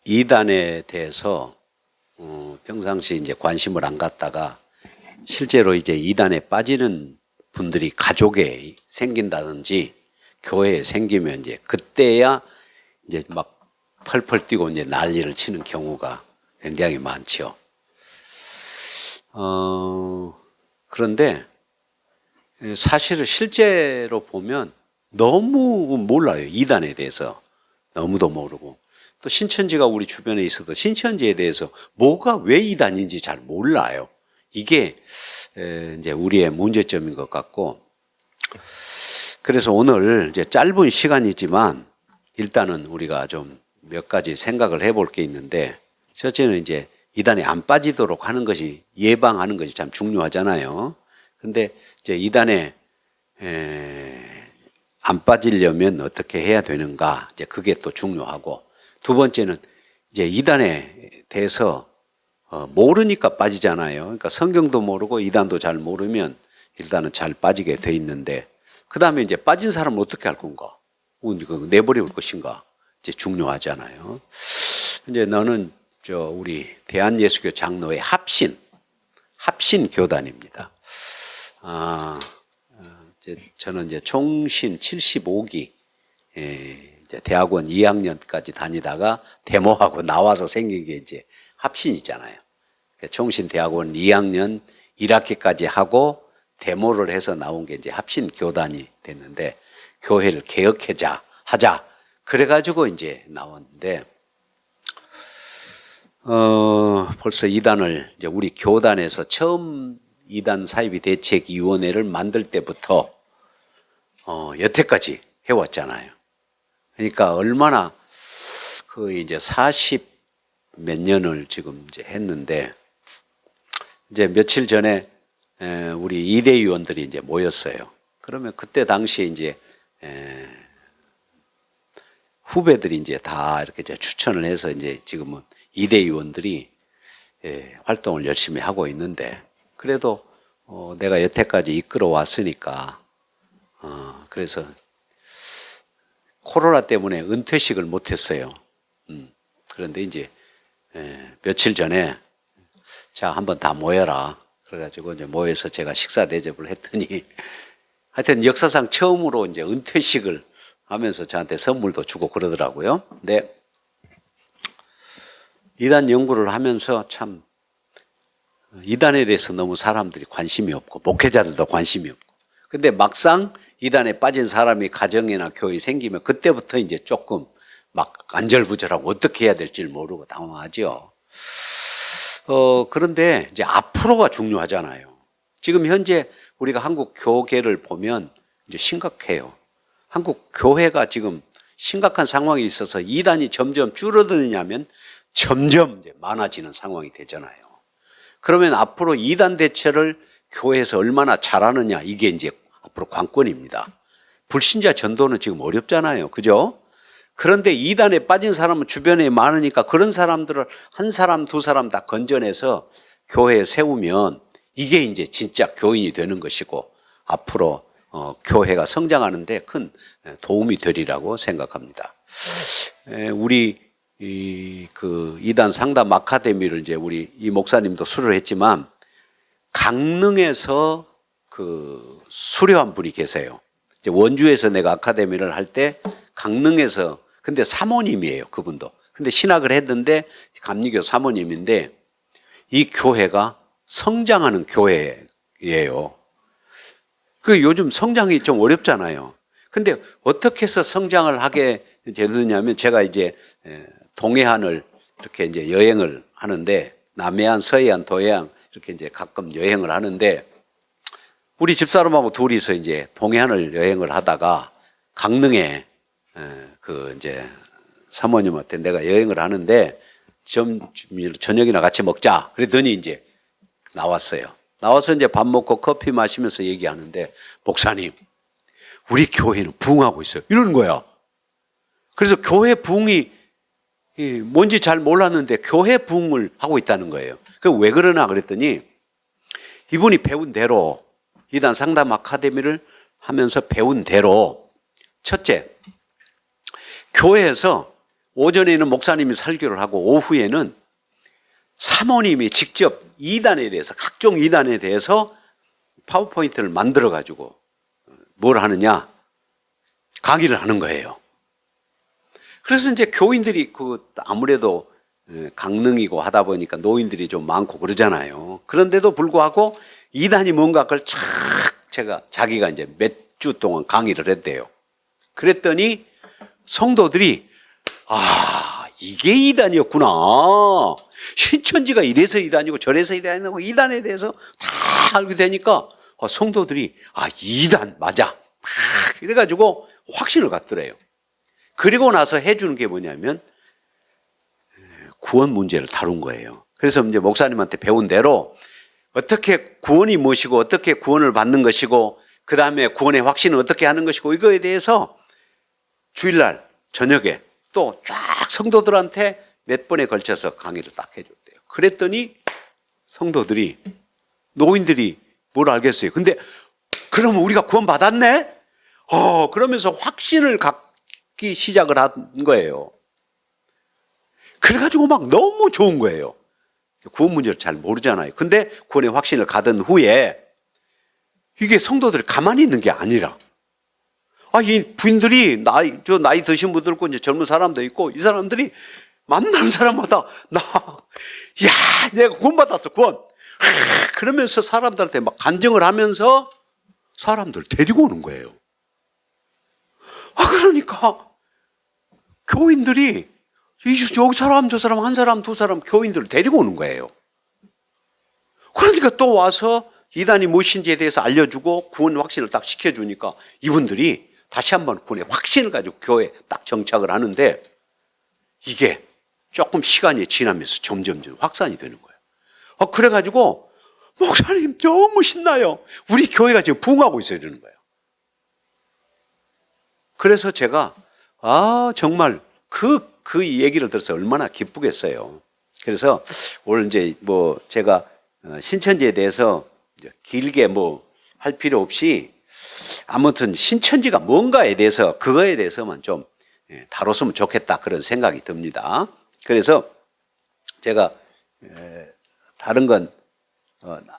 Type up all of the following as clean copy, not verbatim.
이단에 대해서 평상시 이제 관심을 안 갖다가 실제로 이제 이단에 빠지는 분들이 가족에 생긴다든지 교회에 생기면 이제 그때야 이제 막 펄펄 뛰고 이제 난리를 치는 경우가 굉장히 많죠. 그런데 사실은 실제로 보면 너무 몰라요. 이단에 대해서 너무도 모르고, 또 신천지가 우리 주변에 있어도 신천지에 대해서 뭐가 왜 이단인지 잘 몰라요. 이게 이제 우리의 문제점인 것 같고, 그래서 오늘 이제 짧은 시간이지만 일단은 우리가 좀 몇 가지 생각을 해볼 게 있는데, 첫째는 이제 이단에 안 빠지도록 하는 것이, 예방하는 것이 참 중요하잖아요. 근데 이제 이단에 안 빠지려면 어떻게 해야 되는가, 이제 그게 또 중요하고, 두 번째는 이제 이단에 대해서 모르니까 빠지잖아요. 그러니까 성경도 모르고 이단도 잘 모르면 일단은 잘 빠지게 돼 있는데, 그 다음에 이제 빠진 사람은 어떻게 할 건가? 내버려 올 것인가? 이제 중요하잖아요. 이제 너는 우리 대한예수교 장로회 합신 교단입니다. 저는 이제 총신 75기 이제 대학원 2학년까지 다니다가 데모하고 나와서 생긴 게 이제 합신이잖아요. 총신 대학원 2학년 1학기까지 하고 데모를 해서 나온 게 이제 합신 교단이 됐는데, 교회를 하자. 그래가지고 이제 나왔는데, 벌써 이단을 이제 우리 교단에서 처음 이단 사이비 대책위원회를 만들 때부터 여태까지 해왔잖아요. 그러니까 얼마나 이제 40 몇 년을 지금 이제 했는데, 이제 며칠 전에 우리 이대위원들이 이제 모였어요. 그러면 그때 당시에 이제 후배들이 이제 다 이렇게 이제 추천을 해서 이제 지금은 이대위원들이 활동을 열심히 하고 있는데, 그래도 내가 여태까지 이끌어 왔으니까 그래서 코로나 때문에 은퇴식을 못했어요. 그런데 이제 며칠 전에 자, 한번 다 모여라. 그래가지고 이제 모여서 제가 식사 대접을 했더니, 하여튼 역사상 처음으로 이제 은퇴식을 하면서 저한테 선물도 주고 그러더라고요. 근데 이단 연구를 하면서 참 이단에 대해서 너무 사람들이 관심이 없고, 목회자들도 관심이 없고, 근데 막상 이단에 빠진 사람이 가정이나 교회에 생기면 그때부터 이제 조금 막 안절부절하고 어떻게 해야 될지를 모르고 당황하죠. 그런데 이제 앞으로가 중요하잖아요. 지금 현재 우리가 한국 교계를 보면 이제 심각해요. 한국 교회가 지금 심각한 상황이 있어서 이단이 점점 줄어드느냐면 점점 이제 많아지는 상황이 되잖아요. 그러면 앞으로 이단 대처를 교회에서 얼마나 잘하느냐, 이게 이제 앞으로 관건입니다. 불신자 전도는 지금 어렵잖아요. 그죠? 그런데 이단에 빠진 사람은 주변에 많으니까 그런 사람들을 한 사람, 두 사람 다 건져내서 교회에 세우면 이게 이제 진짜 교인이 되는 것이고, 앞으로 교회가 성장하는 데 큰 도움이 되리라고 생각합니다. 우리 이단 상담 아카데미를 이제 우리 이 목사님도 수료를 했지만, 강릉에서 수료한 분이 계세요. 이제 원주에서 내가 아카데미를 할 때 강릉에서, 근데 사모님이에요, 그분도. 근데 신학을 했는데 감리교 사모님인데, 이 교회가 성장하는 교회예요. 요즘 성장이 좀 어렵잖아요. 근데 어떻게 해서 성장을 하게 되느냐면, 제가 이제 동해안을 이렇게 이제 여행을 하는데, 남해안, 서해안, 동해안 이렇게 이제 가끔 여행을 하는데, 우리 집사람하고 둘이서 이제 동해안을 여행을 하다가 강릉에 이제 사모님한테 내가 여행을 하는데 저녁이나 같이 먹자. 그랬더니 이제 나왔어요. 나와서 이제 밥 먹고 커피 마시면서 얘기하는데, 목사님, 우리 교회는 부흥하고 있어요. 이러는 거야. 그래서 교회 부흥이 뭔지 잘 몰랐는데 교회 부흥을 하고 있다는 거예요. 왜 그러나 그랬더니, 이분이 배운 대로, 이단 상담 아카데미를 하면서 배운 대로, 첫째, 교회에서 오전에는 목사님이 설교를 하고 오후에는 사모님이 직접 이단에 대해서, 각종 이단에 대해서 파워포인트를 만들어 가지고 뭘 하느냐, 강의를 하는 거예요. 그래서 이제 교인들이 아무래도 강릉이고 하다 보니까 노인들이 좀 많고 그러잖아요. 그런데도 불구하고 이단이 뭔가 그걸 자기가 이제 몇 주 동안 강의를 했대요. 그랬더니 성도들이 이게 이단이었구나. 신천지가 이래서 이단이고 저래서 이단이고 이단에 대해서 다 알게 되니까 성도들이 이단 맞아. 이래가지고 확신을 갖더래요. 그리고 나서 해주는 게 뭐냐면 구원 문제를 다룬 거예요. 그래서 이제 목사님한테 배운 대로 어떻게 구원이 무엇이고 어떻게 구원을 받는 것이고 그 다음에 구원의 확신은 어떻게 하는 것이고 이거에 대해서 주일날 저녁에 또 쫙 성도들한테 몇 번에 걸쳐서 강의를 딱 해줬대요. 그랬더니 성도들이, 노인들이 뭘 알겠어요. 근데 그러면 우리가 구원 받았네? 그러면서 확신을 갖기 시작을 한 거예요. 그래가지고 막 너무 좋은 거예요. 구원 문제를 잘 모르잖아요. 근데 구원의 확신을 가든 후에 이게 성도들이 가만히 있는 게 아니라 이 부인들이 나이 드신 분들 있고 이제 젊은 사람도 있고 이 사람들이 만나는 사람마다 내가 구원 받았어, 구원. 그러면서 사람들한테 막 간증을 하면서 사람들 데리고 오는 거예요. 그러니까 교인들이 여기 사람 저 사람 한 사람 두 사람 교인들을 데리고 오는 거예요. 그러니까 또 와서 이단이 무엇인지에 대해서 알려주고 구원 확신을 딱 시켜주니까 이분들이 다시 한번 구원의 확신을 가지고 교회에 딱 정착을 하는데 이게 조금 시간이 지나면서 점점 확산이 되는 거예요. 그래가지고 목사님 너무 신나요. 우리 교회가 지금 부흥하고 있어야 되는 거예요. 그래서 제가 정말 그 얘기를 들어서 얼마나 기쁘겠어요. 그래서 오늘 이제 제가 신천지에 대해서 길게 할 필요 없이 아무튼 신천지가 뭔가에 대해서 그거에 대해서만 좀 다뤘으면 좋겠다 그런 생각이 듭니다. 그래서 제가 다른 건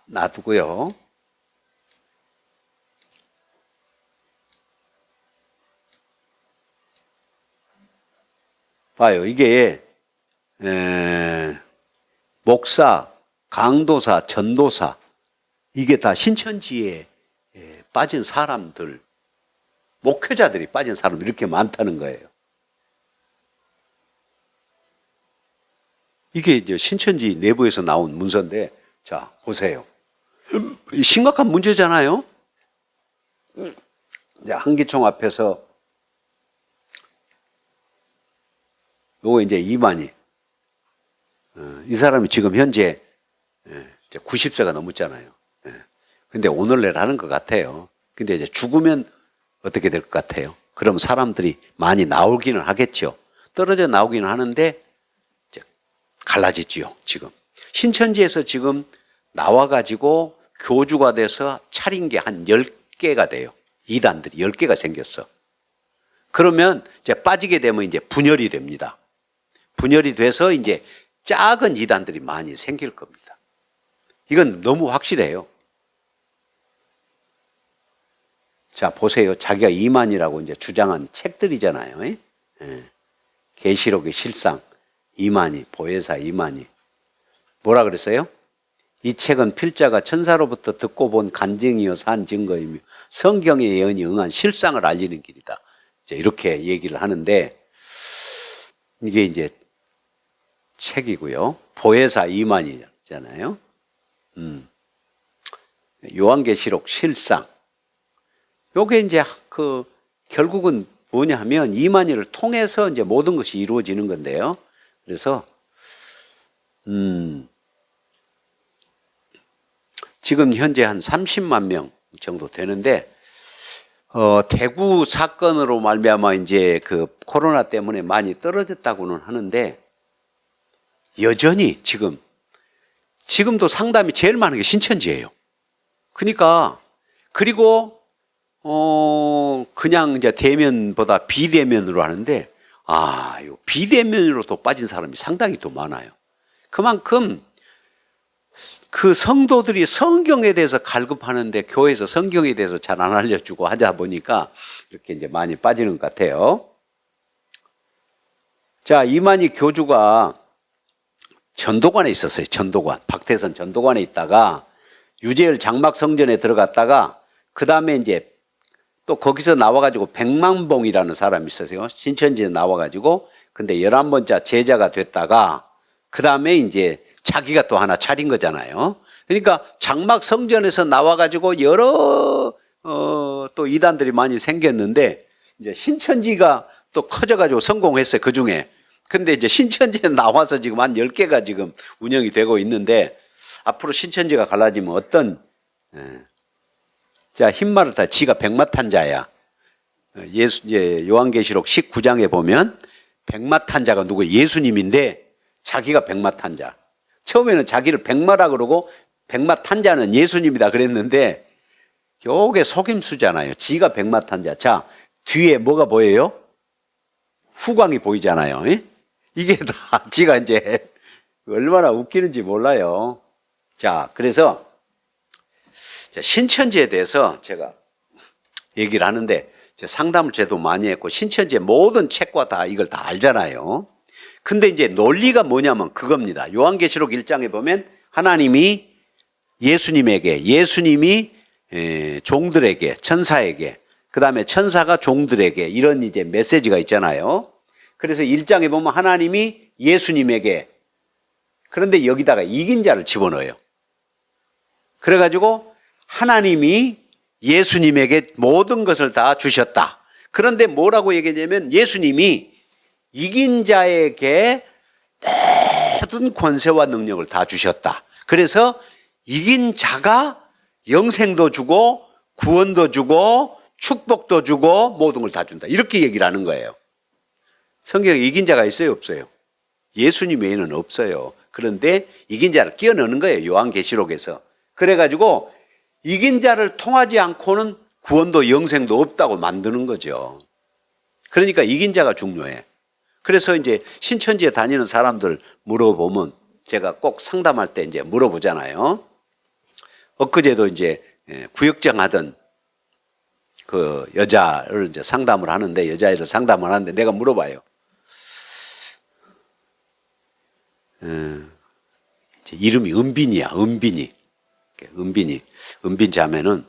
놔두고요. 봐요. 이게 목사, 강도사, 전도사 이게 다 신천지에 빠진 사람들, 목회자들이 빠진 사람들이 이렇게 많다는 거예요. 이게 이제 신천지 내부에서 나온 문서인데, 자, 보세요. 심각한 문제잖아요? 이제 한기총 앞에서, 요거 이제 이만희. 이 사람이 지금 현재 90세가 넘었잖아요. 근데 오늘날 하는 것 같아요. 근데 이제 죽으면 어떻게 될 것 같아요? 그럼 사람들이 많이 나오기는 하겠죠. 떨어져 나오기는 하는데 이제 갈라지지요. 지금 신천지에서 지금 나와가지고 교주가 돼서 차린 게 한 10개가 돼요. 이단들이 10개가 생겼어. 그러면 이제 빠지게 되면 이제 분열이 됩니다. 분열이 돼서 이제 작은 이단들이 많이 생길 겁니다. 이건 너무 확실해요. 자, 보세요. 자기가 이만이라고 이제 주장한 책들이잖아요. 계시록의 실상, 이만희, 보혜사 이만희. 뭐라 그랬어요? 이 책은 필자가 천사로부터 듣고 본 간증이요 산 증거이며 성경의 예언이 응한 실상을 알리는 길이다. 이제 이렇게 얘기를 하는데 이게 이제 책이고요. 보혜사 이만희잖아요. 요한계시록 실상. 요게 이제 결국은 뭐냐 하면 이만희를 통해서 이제 모든 것이 이루어지는 건데요. 그래서 지금 현재 한 30만 명 정도 되는데 대구 사건으로 말미암아 이제 코로나 때문에 많이 떨어졌다고는 하는데 여전히 지금도 상담이 제일 많은 게 신천지예요. 그러니까 그리고 그냥 이제 대면보다 비대면으로 하는데 요 비대면으로 또 빠진 사람이 상당히 또 많아요. 그만큼 그 성도들이 성경에 대해서 갈급하는데 교회에서 성경에 대해서 잘 안 알려주고 하다 보니까 이렇게 이제 많이 빠지는 것 같아요. 자, 이만희 교주가 전도관에 있었어요. 전도관. 박태선 전도관에 있다가 유재열 장막 성전에 들어갔다가 그 다음에 이제 또 거기서 나와가지고 백만봉이라는 사람이 있었어요. 신천지에 나와가지고 근데 11번째 제자가 됐다가 그 다음에 이제 자기가 또 하나 차린 거잖아요. 그러니까 장막 성전에서 나와가지고 여러 또 이단들이 많이 생겼는데 이제 신천지가 또 커져가지고 성공했어요. 그 중에. 근데 이제 신천지에 나와서 지금 한 10개가 지금 운영이 되고 있는데 앞으로 신천지가 갈라지면 어떤 자, 흰말을 다 지가 백마탄자야. 요한계시록 19장에 보면 백마탄자가 누구예요? 예수님인데 자기가 백마탄자. 처음에는 자기를 백마라 그러고 백마탄자는 예수님이다 그랬는데 요게 속임수잖아요. 지가 백마탄자. 자, 뒤에 뭐가 보여요? 후광이 보이잖아요. 이게 다 지가 이제 얼마나 웃기는지 몰라요. 자, 그래서 신천지에 대해서 제가 얘기를 하는데 상담을 제도 많이 했고 신천지의 모든 책과 다 이걸 다 알잖아요. 근데 이제 논리가 뭐냐면 그겁니다. 요한계시록 1장에 보면 하나님이 예수님에게, 예수님이 종들에게, 천사에게, 그 다음에 천사가 종들에게 이런 이제 메시지가 있잖아요. 그래서 1장에 보면 하나님이 예수님에게, 그런데 여기다가 이긴 자를 집어넣어요. 그래가지고 하나님이 예수님에게 모든 것을 다 주셨다. 그런데 뭐라고 얘기하냐면 예수님이 이긴 자에게 모든 권세와 능력을 다 주셨다. 그래서 이긴 자가 영생도 주고 구원도 주고 축복도 주고 모든 걸 다 준다. 이렇게 얘기를 하는 거예요. 성경에 이긴 자가 있어요? 없어요? 예수님 외에는 없어요. 그런데 이긴 자를 끼워 넣는 거예요. 요한계시록에서. 그래가지고 이긴 자를 통하지 않고는 구원도 영생도 없다고 만드는 거죠. 그러니까 이긴 자가 중요해. 그래서 이제 신천지에 다니는 사람들 물어보면 제가 꼭 상담할 때 이제 물어보잖아요. 엊그제도 이제 구역장 하던 그 여자를 이제 상담을 하는데 여자애를 상담을 하는데 내가 물어봐요. 이름이 은빈이야. 은빈 자매는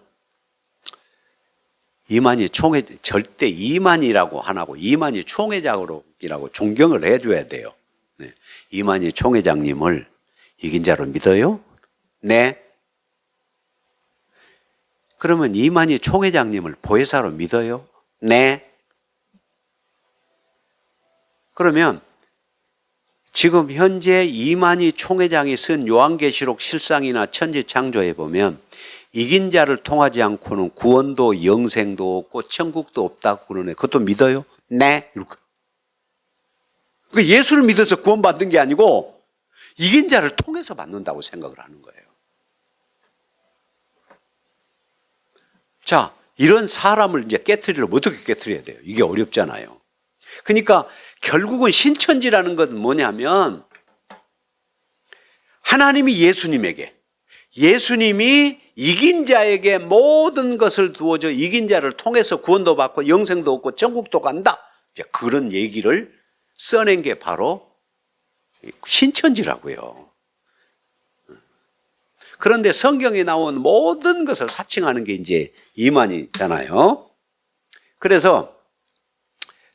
이만희 총회, 절대 이만희라고 안 하고 이만희 총회장이라고 존경을 해줘야 돼요. 네. 이만희 총회장님을 이긴 자로 믿어요? 네. 그러면 이만희 총회장님을 보혜사로 믿어요? 네. 그러면 지금 현재 이만희 총회장이 쓴 요한계시록 실상이나 천지창조에 보면 이긴 자를 통하지 않고는 구원도 영생도 없고 천국도 없다고 그러네. 그것도 믿어요? 네. 그러니까 예수를 믿어서 구원받는 게 아니고 이긴 자를 통해서 받는다고 생각을 하는 거예요. 자, 이런 사람을 이제 깨트리려면 어떻게 깨트려야 돼요? 이게 어렵잖아요. 그러니까 결국은 신천지라는 건 뭐냐면 하나님이 예수님에게, 예수님이 이긴 자에게 모든 것을 두어져 이긴 자를 통해서 구원도 받고 영생도 얻고 천국도 간다. 이제 그런 얘기를 써낸 게 바로 신천지라고요. 그런데 성경에 나온 모든 것을 사칭하는 게 이제 이만희잖아요. 그래서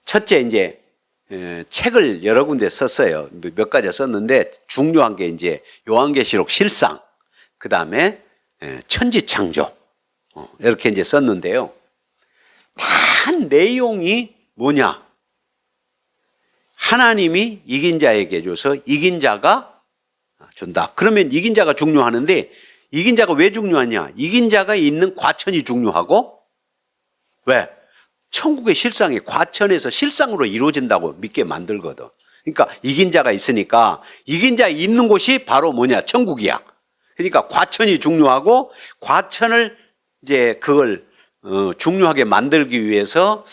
첫째 이제 책을 여러 군데 썼어요. 몇 가지 썼는데 중요한 게 이제 요한계시록 실상, 그 다음에 천지창조 이렇게 이제 썼는데요. 다 내용이 뭐냐? 하나님이 이긴 자에게 줘서 이긴 자가 준다. 그러면 이긴 자가 중요하는데 이긴 자가 왜 중요하냐? 이긴 자가 있는 과천이 중요하고 왜? 천국의 실상이 과천에서 실상으로 이루어진다고 믿게 만들거든. 그러니까 이긴 자가 있으니까 이긴 자 있는 곳이 바로 뭐냐? 천국이야. 그러니까 과천이 중요하고 과천을 이제 그걸 중요하게 만들기 위해서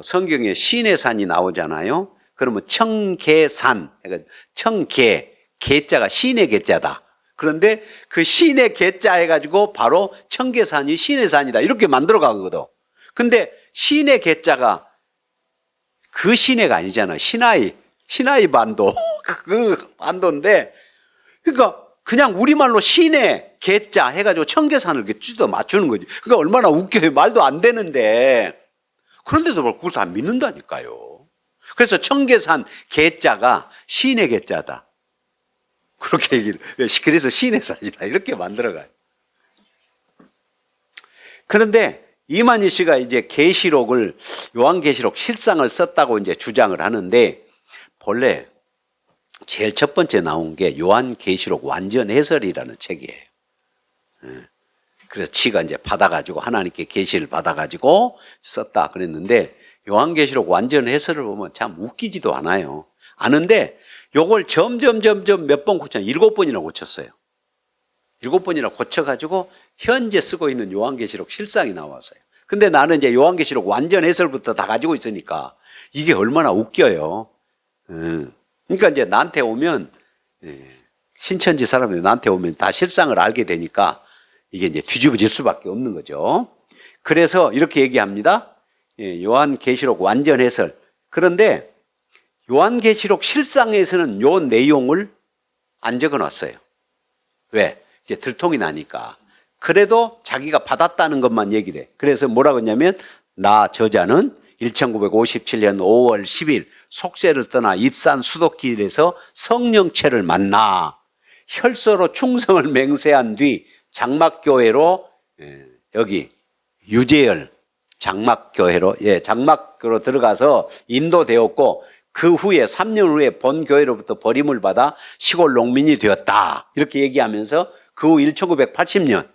성경에 신의 산이 나오잖아요. 그러면 청계산, 그러니까 청계, 계자가 신의 계자다. 그런데 그 신의 계자 해가지고 바로 청계산이 신의 산이다. 이렇게 만들어 가거든. 근데 신의 계자가 그 시내가 아니잖아. 시나이 반도. 그 반도인데, 그러니까 그냥 우리말로 시내 계자 해가지고 청계산을 이렇게 찢어 맞추는 거지. 그러니까 얼마나 웃겨요. 말도 안 되는데. 그런데도 불구하고 그걸 다 믿는다니까요. 그래서 청계산 계자가 신의 계자다. 그렇게 얘기를, 그래서 신의 산이다. 이렇게 만들어가요. 그런데 이만희 씨가 이제 계시록을, 요한계시록 실상을 썼다고 이제 주장을 하는데, 본래 제일 첫 번째 나온 게 요한계시록 완전 해설이라는 책이에요. 그래서 지가 이제 받아가지고 하나님께 계시를 받아가지고 썼다 그랬는데, 요한계시록 완전 해설을 보면 참 웃기지도 않아요. 아는데 요걸 점점 몇 번 고쳐, 7번이나 고쳤어요. 7번이나 고쳐가지고 현재 쓰고 있는 요한계시록 실상이 나왔어요. 근데 나는 이제 요한계시록 완전 해설부터 다 가지고 있으니까 이게 얼마나 웃겨요. 그러니까 이제 나한테 오면, 신천지 사람들이 나한테 오면 다 실상을 알게 되니까 이게 이제 뒤집어질 수밖에 없는 거죠. 그래서 이렇게 얘기합니다. 요한계시록 완전 해설. 그런데 요한계시록 실상에서는 요 내용을 안 적어 놨어요. 왜? 이제 들통이 나니까. 그래도 자기가 받았다는 것만 얘기를 해. 그래서 뭐라고 했냐면, 나 저자는 1957년 5월 10일 속세를 떠나 입산 수도길에서 성령체를 만나 혈서로 충성을 맹세한 뒤 장막교회로, 여기 유재열 장막교회로, 장막교로 들어가서 인도되었고, 그 후에 3년 후에 본교회로부터 버림을 받아 시골 농민이 되었다. 이렇게 얘기하면서 그 후 1980년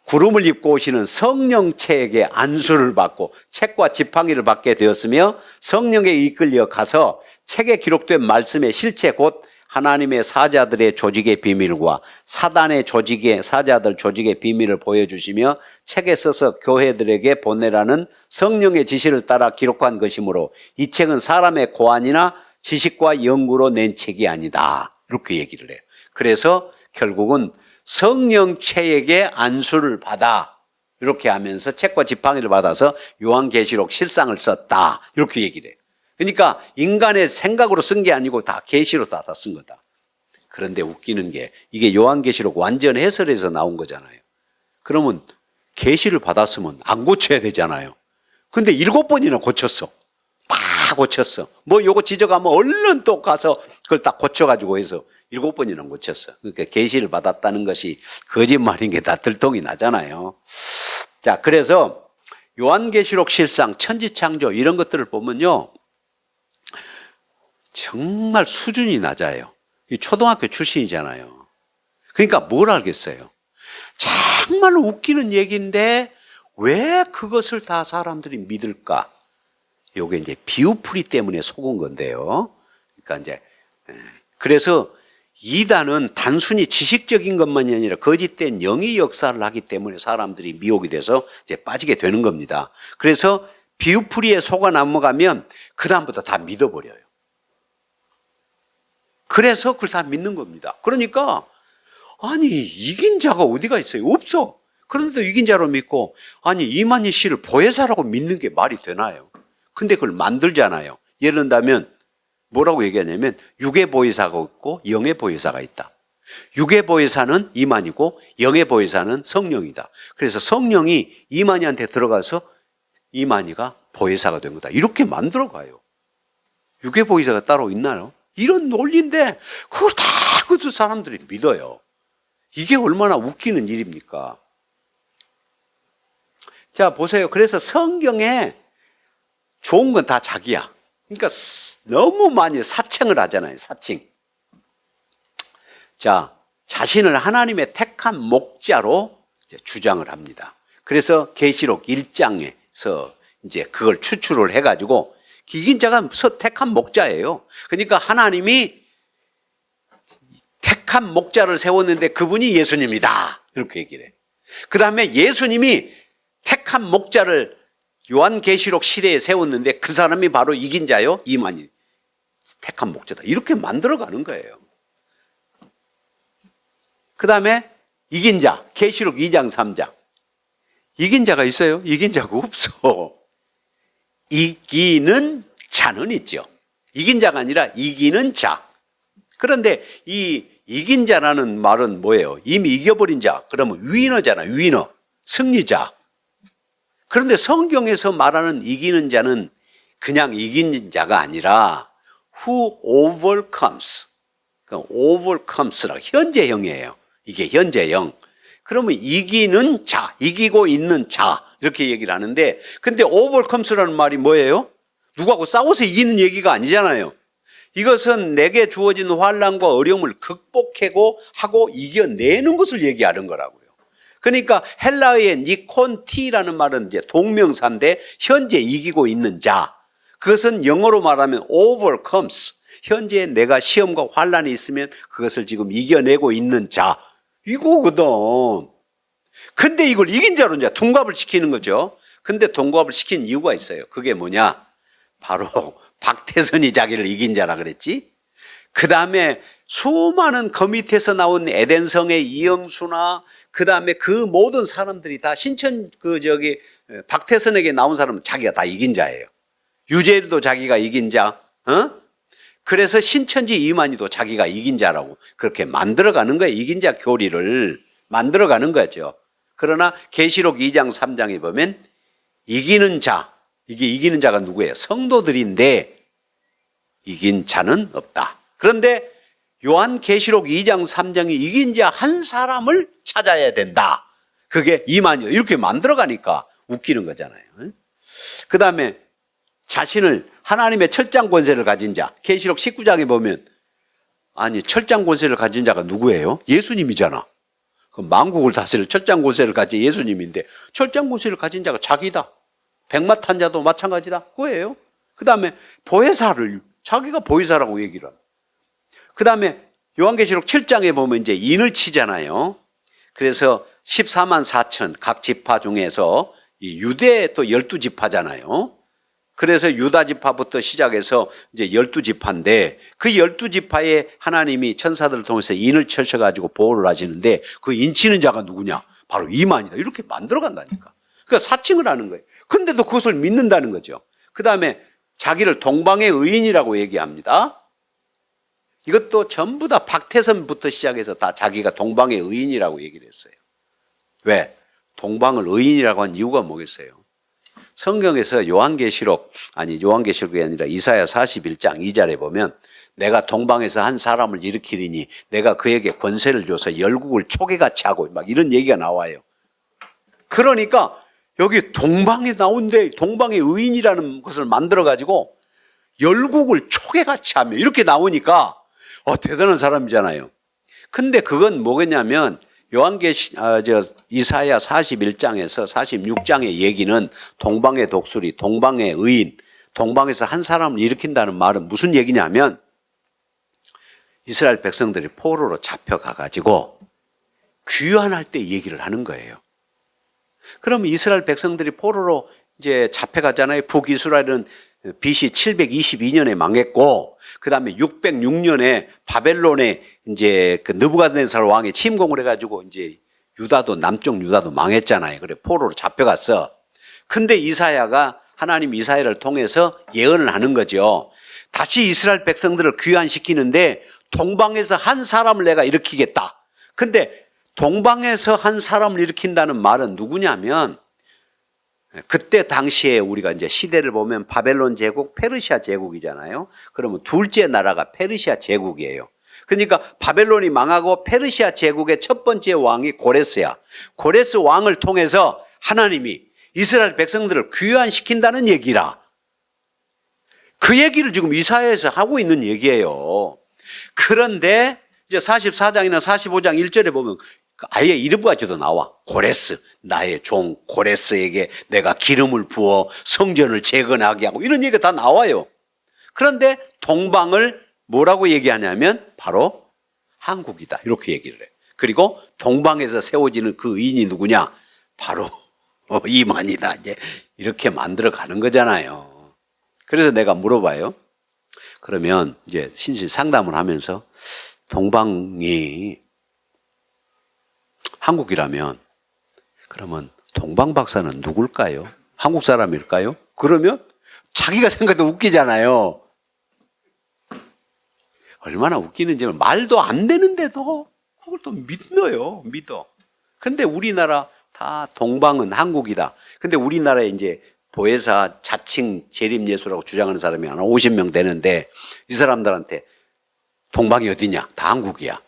구름을 입고 오시는 성령체에게 안수를 받고 책과 지팡이를 받게 되었으며, 성령에 이끌려 가서 책에 기록된 말씀의 실체 곧 하나님의 사자들의 조직의 비밀과 사단의 조직의 사자들 조직의 비밀을 보여주시며 책에 써서 교회들에게 보내라는 성령의 지시를 따라 기록한 것이므로 이 책은 사람의 고안이나 지식과 연구로 낸 책이 아니다. 이렇게 얘기를 해요. 그래서 결국은 성령체에게 안수를 받아 이렇게 하면서 책과 지팡이를 받아서 요한계시록 실상을 썼다. 이렇게 얘기를 해요. 그러니까 인간의 생각으로 쓴 게 아니고 다 계시로 다 쓴 거다. 그런데 웃기는 게 이게 요한계시록 완전 해설에서 나온 거잖아요. 그러면 계시를 받았으면 안 고쳐야 되잖아요. 근데 7번이나 고쳤어. 다 고쳤어. 뭐 요거 지적하면 얼른 또 가서 그걸 딱 고쳐가지고 해서 7번이나 고쳤어. 그러니까 계시를 받았다는 것이 거짓말인 게 다 들통이 나잖아요. 자, 그래서 요한계시록 실상, 천지창조 이런 것들을 보면요, 정말 수준이 낮아요. 이 초등학교 출신이잖아요. 그러니까 뭘 알겠어요. 정말로 웃기는 얘기인데 왜 그것을 다 사람들이 믿을까? 요게 이제 비유풀이 때문에 속은 건데요. 그러니까 이제 그래서 이단은 단순히 지식적인 것만이 아니라 거짓된 영의 역사를 하기 때문에 사람들이 미혹이 돼서 이제 빠지게 되는 겁니다. 그래서 비유풀이에 속아 넘어가면 그다음부터 다 믿어버려요. 그래서 그걸 다 믿는 겁니다. 그러니까 아니 이긴 자가 어디가 있어요? 없어. 그런데도 이긴 자로 믿고, 아니 이만희 씨를 보혜사라고 믿는 게 말이 되나요? 근데 그걸 만들잖아요. 예를 든다면 뭐라고 얘기하냐면 육의 보혜사가 있고 영의 보혜사가 있다. 육의 보혜사는 이만희고 영의 보혜사는 성령이다. 그래서 성령이 이만희한테 들어가서 이만희가 보혜사가 된 거다. 이렇게 만들어가요. 육의 보혜사가 따로 있나요? 이런 논리인데 그걸 다 그 사람들이 믿어요. 이게 얼마나 웃기는 일입니까? 자, 보세요. 그래서 성경에 좋은 건 다 자기야. 그러니까 너무 많이 사칭을 하잖아요. 사칭. 자, 자신을 하나님의 택한 목자로 이제 주장을 합니다. 그래서 계시록 1장에서 이제 그걸 추출을 해가지고 이긴 자가 택한 목자예요. 그러니까 하나님이 택한 목자를 세웠는데 그분이 예수님이다. 이렇게 얘기를 해요. 그 다음에 예수님이 택한 목자를 요한계시록 시대에 세웠는데 그 사람이 바로 이긴 자요, 이만희 택한 목자다. 이렇게 만들어가는 거예요. 그 다음에 이긴 자, 계시록 2장 3장. 이긴 자가 있어요? 이긴 자가 없어. 이기는 자는 있죠. 이긴 자가 아니라 이기는 자. 그런데 이 이긴 자라는 말은 뭐예요? 이미 이겨버린 자. 그러면 위너잖아, 위너. 승리자. 그런데 성경에서 말하는 이기는 자는 그냥 이긴 자가 아니라 who overcomes. overcomes라 현재형이에요. 이게 현재형. 그러면 이기는 자, 이기고 있는 자 이렇게 얘기를 하는데, 근데 overcomes라는 말이 뭐예요? 누구하고 싸워서 이기는 얘기가 아니잖아요. 이것은 내게 주어진 환난과 어려움을 극복하고 하고 이겨내는 것을 얘기하는 거라고요. 그러니까 헬라어의 니콘티라는 말은 이제 동명사인데 현재 이기고 있는 자. 그것은 영어로 말하면 overcomes. 현재 내가 시험과 환난이 있으면 그것을 지금 이겨내고 있는 자. 이거거든. 근데 이걸 이긴 자로 이제 둔갑을 시키는 거죠. 근데 둔갑을 시킨 이유가 있어요. 그게 뭐냐? 바로 박태선이 자기를 이긴 자라 그랬지. 그 다음에 수많은 그 밑에서 나온 에덴성의 이영수나 그 다음에 그 모든 사람들이 다 신천 박태선에게 나온 사람은 자기가 다 이긴 자예요. 유재일도 자기가 이긴 자. 그래서 신천지 이만희도 자기가 이긴 자라고 그렇게 만들어가는 거예요. 이긴 자 교리를 만들어가는 거죠. 그러나 계시록 2장 3장에 보면 이기는 자, 이게 이기는 자가 누구예요? 성도들인데 이긴 자는 없다. 그런데 요한계시록 2장 3장이 이긴 자 한 사람을 찾아야 된다. 그게 이만희 이렇게 만들어가니까 웃기는 거잖아요. 그 다음에 자신을 하나님의 철장 권세를 가진 자, 계시록 19장에 보면 아니 철장 권세를 가진 자가 누구예요? 예수님이잖아. 그 만국을 다스릴 철장 권세를 가진 예수님인데 철장 권세를 가진 자가 자기다. 백마탄 자도 마찬가지다. 그거예요. 그 다음에 보혜사를 자기가 보혜사라고 얘기를 합니다. 그 다음에 요한계시록 7장에 보면 이제 인을 치잖아요. 그래서 14만 4천 각 지파 중에서 이 유대 또 12지파잖아요. 그래서 유다 지파부터 시작해서 이제 12지파인데 그 12지파에 하나님이 천사들을 통해서 인을 쳐셔가지고 보호를 하시는데 그 인 치는 자가 누구냐? 바로 이만이다. 이렇게 만들어 간다니까. 그러니까 사칭을 하는 거예요. 근데도 그것을 믿는다는 거죠. 그 다음에 자기를 동방의 의인이라고 얘기합니다. 이것도 전부 다 박태선부터 시작해서 다 자기가 동방의 의인이라고 얘기를 했어요. 왜? 동방을 의인이라고 한 이유가 뭐겠어요? 성경에서 요한계시록이 아니라 이사야 41장 2절에 보면 내가 동방에서 한 사람을 일으키리니 내가 그에게 권세를 줘서 열국을 초계같이 하고 막 이런 얘기가 나와요. 그러니까 여기 동방에 나온데 동방의 의인이라는 것을 만들어가지고 열국을 초계같이 하며 이렇게 나오니까 대단한 사람이잖아요. 근데 그건 뭐겠냐면 이사야 41장에서 46장의 얘기는 동방의 독수리, 동방의 의인, 동방에서 한 사람을 일으킨다는 말은 무슨 얘기냐면 이스라엘 백성들이 포로로 잡혀가가지고 귀환할 때 얘기를 하는 거예요. 그러면 이스라엘 백성들이 포로로 이제 잡혀가잖아요. 북이스라엘은 BC 722년에 망했고, 그 다음에 606년에 바벨론에 이제 그 느부갓네살 왕이 침공을 해가지고 이제 유다도 남쪽 유다도 망했잖아요. 그래 포로로 잡혀갔어. 근데 이사야가 하나님 이사야를 통해서 예언을 하는 거죠. 다시 이스라엘 백성들을 귀환시키는데 동방에서 한 사람을 내가 일으키겠다. 근데 동방에서 한 사람을 일으킨다는 말은 누구냐면 그때 당시에 우리가 이제 시대를 보면 바벨론 제국, 페르시아 제국이잖아요. 그러면 둘째 나라가 페르시아 제국이에요. 그러니까 바벨론이 망하고 페르시아 제국의 첫 번째 왕이 고레스야. 고레스 왕을 통해서 하나님이 이스라엘 백성들을 귀환시킨다는 얘기라. 그 얘기를 지금 이사야에서 하고 있는 얘기예요. 그런데 이제 44장이나 45장 1절에 보면 아예 이름까지도 나와. 고레스, 나의 종 고레스에게 내가 기름을 부어 성전을 재건하게 하고 이런 얘기가 다 나와요. 그런데 동방을 뭐라고 얘기하냐면 바로 한국이다 이렇게 얘기를 해요. 그리고 동방에서 세워지는 그 의인이 누구냐? 바로 이만이다. 이제 이렇게 만들어 가는 거잖아요. 그래서 내가 물어봐요. 그러면 이제 신실 상담을 하면서 동방이 한국이라면 그러면 동방 박사는 누굴까요? 한국 사람일까요? 그러면 자기가 생각해도 웃기잖아요. 얼마나 웃기는지 말도 안 되는데도 그걸 또 믿어. 근데 우리나라 다 동방은 한국이다. 근데 우리나라에 이제 보혜사 자칭 재림예수라고 주장하는 사람이 한 50명 되는데 이 사람들한테 동방이 어디냐? 다 한국이야.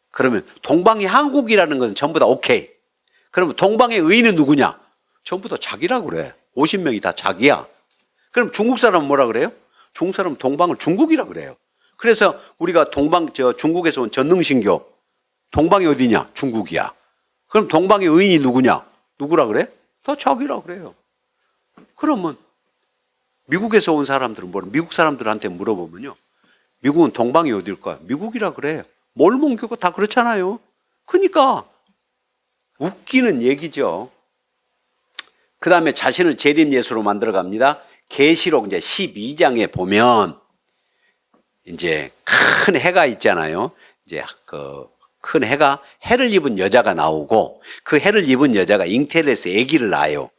그러면 동방이 한국이라는 것은 전부 다 오케이. 그러면 동방의 의인은 누구냐? 전부 다 자기라고 그래. 50명이 다 자기야. 그럼 중국 사람은 뭐라 그래요? 중국 사람은 동방을 중국이라 그래요. 그래서 우리가 중국에서 온 전능신교, 동방이 어디냐? 중국이야. 그럼 동방의 의인이 누구냐? 누구라 그래? 다 자기라 그래요. 그러면 미국에서 온 사람들은 미국 사람들한테 물어보면요. 미국은 동방이 어딜까요? 미국이라 그래. 몰몬교가 다 그렇잖아요. 그러니까 웃기는 얘기죠. 그 다음에 자신을 재림 예수로 만들어 갑니다. 계시록 이제 12장에 보면 이제 큰 해가 있잖아요. 이제 큰 해를 입은 여자가 나오고 그 해를 입은 여자가 잉태해서 아기를 낳아요.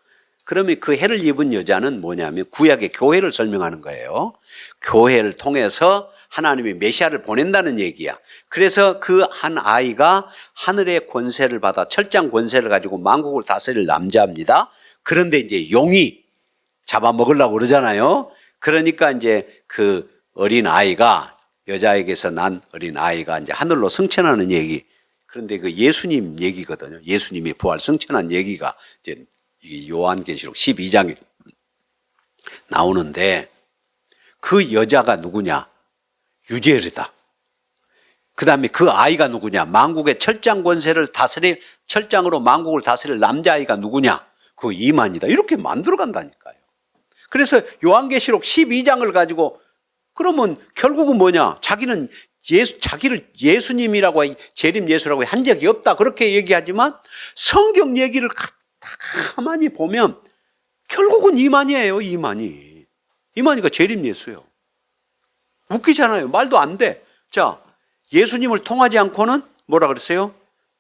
그러면 그 해를 입은 여자는 뭐냐면 구약의 교회를 설명하는 거예요. 교회를 통해서 하나님이 메시아를 보낸다는 얘기야. 그래서 그 한 아이가 하늘의 권세를 받아 철장 권세를 가지고 만국을 다스릴 남자입니다. 그런데 이제 용이 잡아먹으려고 그러잖아요. 그러니까 이제 그 어린 아이가 여자에게서 난 어린 아이가 이제 하늘로 승천하는 얘기. 그런데 그 예수님 얘기거든요. 예수님이 부활 승천한 얘기가 이제 요한계시록 12장에 나오는데 그 여자가 누구냐? 유재열이다. 그 다음에 그 아이가 누구냐? 만국의 철장 권세를 철장으로 만국을 다스릴 남자아이가 누구냐? 그 이만이다. 이렇게 만들어 간다니까요. 그래서 요한계시록 12장을 가지고 그러면 결국은 뭐냐? 자기를 예수님이라고 재림 예수라고 한 적이 없다. 그렇게 얘기하지만 성경 얘기를 가만히 보면 결국은 이만이에요. 이만이가 재림 예수예요. 웃기잖아요. 말도 안 돼. 자, 예수님을 통하지 않고는 뭐라 그랬어요?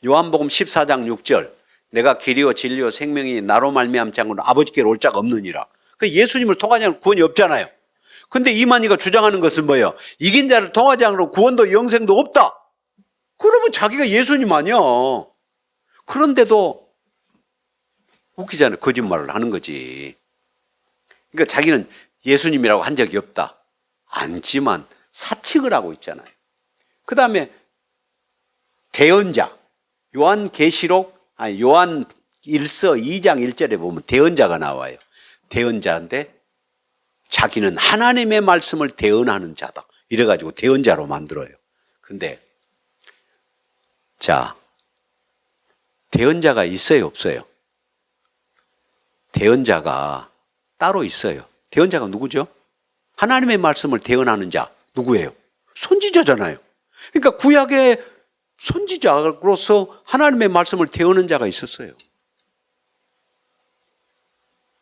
요한복음 14장 6절. 내가 길이요 진리요 생명이 나로 말미암지 않고는 아버지께로 올 자가 없느니라. 그 예수님을 통하지 않고 구원이 없잖아요. 근데 이만희가 주장하는 것은 뭐예요? 이긴 자를 통하지 않으면 구원도 영생도 없다. 그러면 자기가 예수님 아니야. 그런데도 웃기잖아요. 거짓말을 하는 거지. 그러니까 자기는 예수님이라고 한 적이 없다. 않지만 사측을 하고 있잖아요. 그 다음에 대언자. 요한 1서 2장 1절에 보면 대언자가 나와요. 대언자인데 자기는 하나님의 말씀을 대언하는 자다. 이래가지고 대언자로 만들어요. 근데 자, 대언자가 있어요, 없어요? 대언자가 따로 있어요. 대언자가 누구죠? 하나님의 말씀을 대언하는 자 누구예요? 선지자잖아요. 그러니까 구약의 선지자로서 하나님의 말씀을 대언하는 자가 있었어요.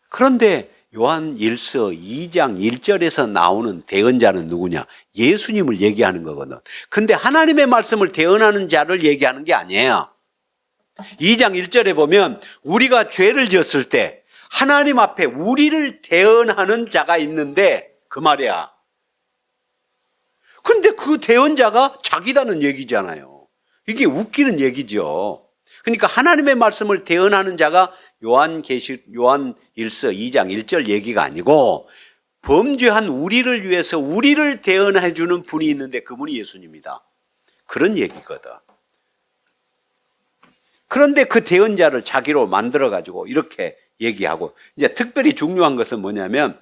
그런데 요한 1서 2장 1절에서 나오는 대언자는 누구냐? 예수님을 얘기하는 거거든. 근데 하나님의 말씀을 대언하는 자를 얘기하는 게 아니에요. 2장 1절에 보면 우리가 죄를 지었을 때 하나님 앞에 우리를 대언하는 자가 있는데 그 말이야. 근데 그 대언자가 자기다는 얘기잖아요. 이게 웃기는 얘기죠. 그러니까 하나님의 말씀을 대언하는 자가 요한 1서 2장 1절 얘기가 아니고 범죄한 우리를 위해서 우리를 대언해 주는 분이 있는데 그분이 예수님이다. 그런 얘기거든. 그런데 그 대언자를 자기로 만들어 가지고 이렇게 얘기하고 이제 특별히 중요한 것은 뭐냐면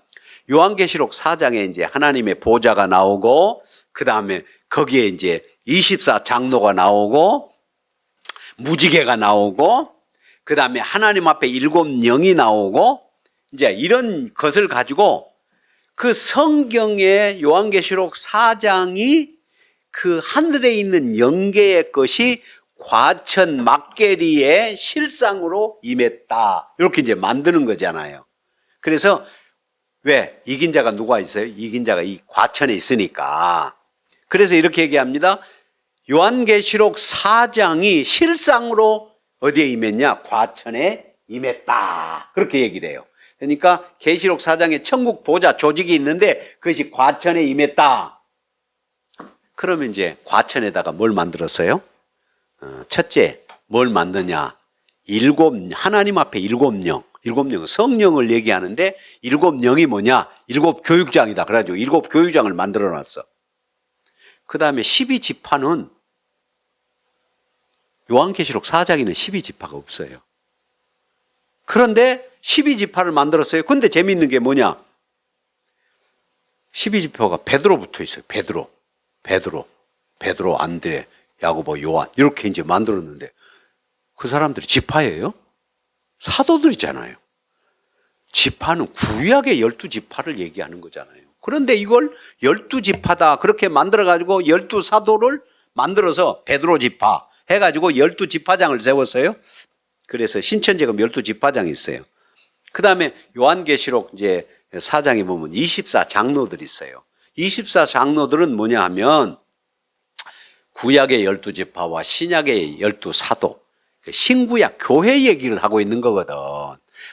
요한계시록 4장에 이제 하나님의 보좌가 나오고 그 다음에 거기에 이제 24장로가 나오고 무지개가 나오고 그 다음에 하나님 앞에 7 영이 나오고 이제 이런 것을 가지고 그 성경의 요한계시록 4장이 그 하늘에 있는 영계의 것이 과천 막계리의 실상으로 임했다. 이렇게 이제 만드는 거잖아요. 그래서 왜? 이긴 자가 누가 있어요? 이긴 자가 이 과천에 있으니까. 그래서 이렇게 얘기합니다. 요한계시록 4장이 실상으로 어디에 임했냐? 과천에 임했다. 그렇게 얘기를 해요. 그러니까 계시록 4장에 천국 보좌 조직이 있는데 그것이 과천에 임했다. 그러면 이제 과천에다가 뭘 만들었어요? 첫째, 뭘 만드냐? 하나님 앞에 일곱 영. 일곱 영은 성령을 얘기하는데 일곱 영이 뭐냐? 일곱 교육장이다. 그래가지고 일곱 교육장을 만들어 놨어. 그 다음에 12지파는 요한계시록 4장에는 12지파가 없어요. 그런데 12지파를 만들었어요. 근데 재미있는 게 뭐냐? 12지파가 베드로 붙어 있어요. 베드로, 안드레, 야고보, 요한 이렇게 이제 만들었는데 그 사람들이 지파예요? 사도들이잖아요. 지파는 구약의 12지파를 얘기하는 거잖아요. 그런데 이걸 12지파다 그렇게 만들어가지고 12사도를 만들어서 베드로 지파 해가지고 12지파장을 세웠어요. 그래서 신천지가 12지파장이 있어요. 그 다음에 요한계시록 이제 4장에 보면 24장로들이 있어요. 24장로들은 뭐냐 하면 구약의 12지파와 신약의 12사도, 신구약 교회 얘기를 하고 있는 거거든.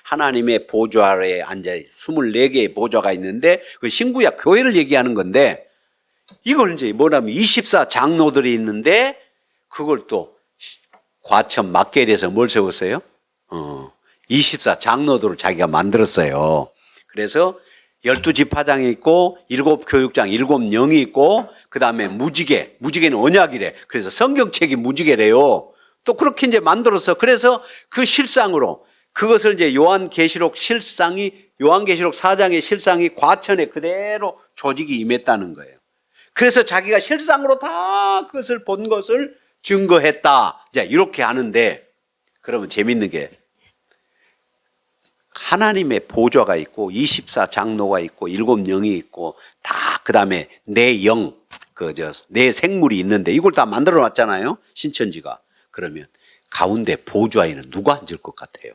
하나님의 보좌 아래에 앉아 24개의 보좌가 있는데 그 신구약 교회를 얘기하는 건데 이걸 이제 뭐냐면 24장로들이 있는데 그걸 또 과천 막계리에서 뭘 세웠어요? 24장로들을 자기가 만들었어요. 그래서 12지파장이 있고 7교육장, 7영이 있고 그 다음에 무지개는 언약이래. 그래서 성경책이 무지개래요. 또 그렇게 이제 만들어서 그래서 그 실상으로 그것을 이제 요한계시록 4장의 실상이 과천에 그대로 조직이 임했다는 거예요. 그래서 자기가 실상으로 다 그것을 본 것을 증거했다. 이제 이렇게 하는데 그러면 재밌는 게 하나님의 보좌가 있고 24장로가 있고 7영이 있고 다 그다음에 내 영, 내 생물이 있는데 이걸 다 만들어 놨잖아요. 신천지가. 그러면 가운데 보좌에는 누가 앉을 것 같아요?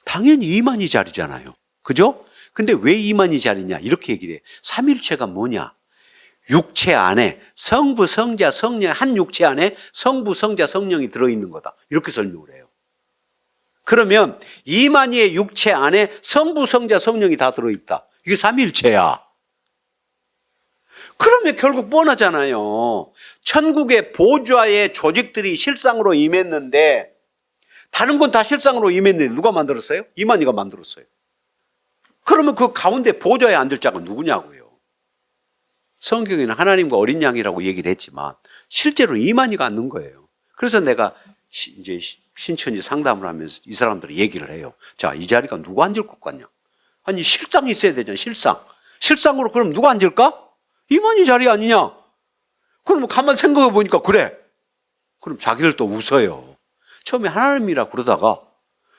당연히 이만희 자리잖아요. 그죠? 근데 왜 이만희 자리냐? 이렇게 얘기를 해. 삼일체가 뭐냐? 육체 안에 성부, 성자, 성령 한 육체 안에 성부, 성자, 성령이 들어있는 거다. 이렇게 설명을 해요. 그러면 이만희의 육체 안에 성부, 성자, 성령이 다 들어있다. 이게 삼일체야. 그러면 결국 뻔하잖아요. 천국의 보좌의 조직들이 실상으로 임했는데 다른 건 다 실상으로 임했는데 누가 만들었어요? 이만희가 만들었어요. 그러면 그 가운데 보좌에 앉을 자가 누구냐고요. 성경에는 하나님과 어린 양이라고 얘기를 했지만 실제로 이만희가 앉는 거예요. 그래서 내가 이제 신천지 상담을 하면서 이 사람들이 얘기를 해요. 자, 이 자리가 누가 앉을 것 같냐? 아니 실상이 있어야 되잖아요. 실상으로 그럼 누가 앉을까? 이만희 자리 아니냐? 그럼 가만 생각해 보니까 그래. 그럼 자기들 또 웃어요. 처음에 하나님이라 그러다가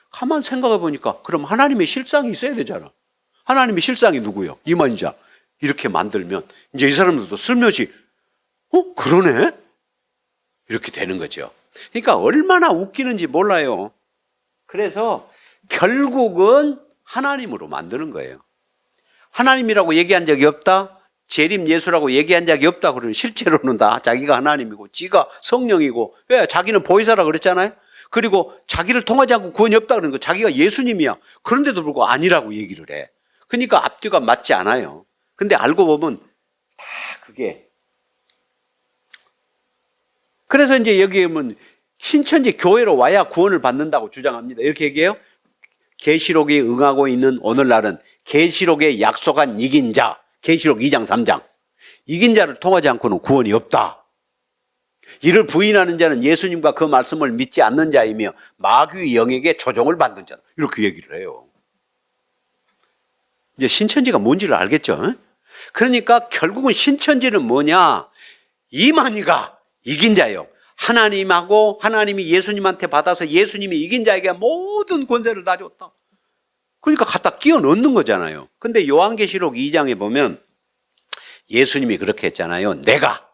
가만 생각해 보니까 그럼 하나님의 실상이 있어야 되잖아. 하나님의 실상이 누구예요? 이만희자. 이렇게 만들면 이제 이 사람들도 슬며시 그러네? 이렇게 되는 거죠. 그러니까 얼마나 웃기는지 몰라요. 그래서 결국은 하나님으로 만드는 거예요. 하나님이라고 얘기한 적이 없다? 재림 예수라고 얘기한 적이 없다 그러면 실제로는 다 자기가 하나님이고 지가 성령이고 왜? 자기는 보혜사라 그랬잖아요. 그리고 자기를 통하지 않고 구원이 없다 그러는 거 자기가 예수님이야. 그런데도 불구하고 아니라고 얘기를 해. 그러니까 앞뒤가 맞지 않아요. 근데 알고 보면 다 그게 그래서 이제 여기 보면 신천지 교회로 와야 구원을 받는다고 주장합니다. 이렇게 얘기해요. 계시록이 응하고 있는 오늘날은 계시록에 약속한 이긴 자 계시록 2장 3장 이긴 자를 통하지 않고는 구원이 없다. 이를 부인하는 자는 예수님과 그 말씀을 믿지 않는 자이며 마귀의 영에게 조종을 받는 자다. 이렇게 얘기를 해요. 이제 신천지가 뭔지를 알겠죠? 그러니까 결국은 신천지는 뭐냐? 이만희가 이긴 자예요. 하나님하고 하나님이 예수님한테 받아서 예수님이 이긴 자에게 모든 권세를 다 줬다. 그러니까 갖다 끼워 넣는 거잖아요. 근데 요한계시록 2장에 보면 예수님이 그렇게 했잖아요. 내가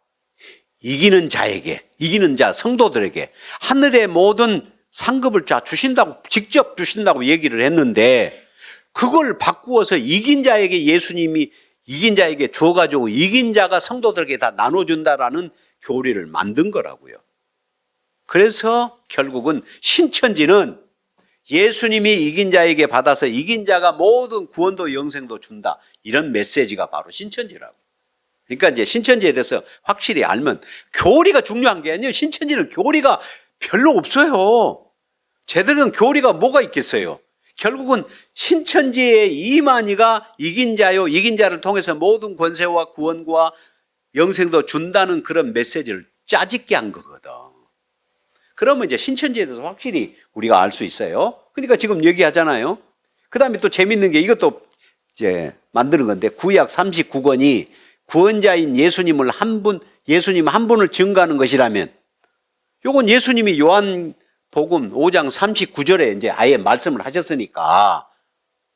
이기는 자에게, 이기는 자 성도들에게 하늘의 모든 상급을 다 주신다고, 직접 주신다고 얘기를 했는데, 그걸 바꾸어서 이긴 자에게 예수님이 이긴 자에게 주어가지고 이긴 자가 성도들에게 다 나눠준다라는 교리를 만든 거라고요. 그래서 결국은 신천지는 예수님이 이긴 자에게 받아서 이긴 자가 모든 구원도 영생도 준다, 이런 메시지가 바로 신천지라고. 그러니까 이제 신천지에 대해서 확실히 알면, 교리가 중요한 게 아니에요. 신천지는 교리가 별로 없어요. 제대로 된 교리가 뭐가 있겠어요. 결국은 신천지의 이만희가 이긴 자요, 이긴 자를 통해서 모든 권세와 구원과 영생도 준다는 그런 메시지를 짜집게 한 거거든. 그러면 이제 신천지에 대해서 확실히 우리가 알 수 있어요. 그러니까 지금 얘기하잖아요. 그 다음에 또 재밌는 게, 이것도 이제 만드는 건데, 구약 39권이 구원자인 예수님을 예수님 한 분을 증거하는 것이라면, 요건 예수님이 요한복음 5장 39절에 이제 아예 말씀을 하셨으니까,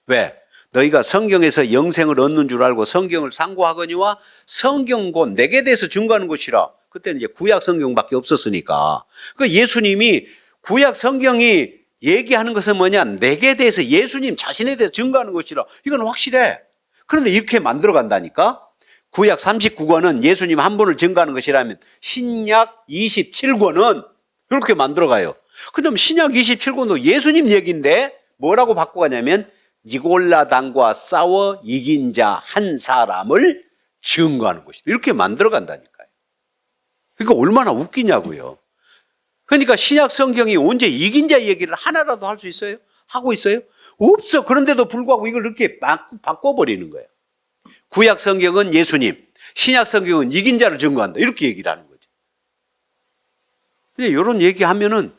왜? 너희가 성경에서 영생을 얻는 줄 알고 성경을 상고하거니와 성경 곧 내게 대해서 증거하는 것이라. 그때는 이제 구약 성경밖에 없었으니까. 그 예수님이 구약 성경이 얘기하는 것은 뭐냐? 내게 대해서, 예수님 자신에 대해서 증거하는 것이라. 이건 확실해. 그런데 이렇게 만들어 간다니까? 구약 39권은 예수님 한 분을 증거하는 것이라면 신약 27권은 이렇게 만들어 가요. 그럼 신약 27권도 예수님 얘기인데 뭐라고 바꿔가냐면, 니골라당과 싸워 이긴 자 한 사람을 증거하는 것이다, 이렇게 만들어 간다니까요. 그러니까 얼마나 웃기냐고요. 그러니까 신약 성경이 언제 이긴 자 얘기를 하나라도 할 수 있어요? 하고 있어요? 없어. 그런데도 불구하고 이걸 이렇게 바꿔버리는 거예요. 구약 성경은 예수님, 신약 성경은 이긴 자를 증거한다, 이렇게 얘기를 하는 거죠. 근데 이런 얘기하면은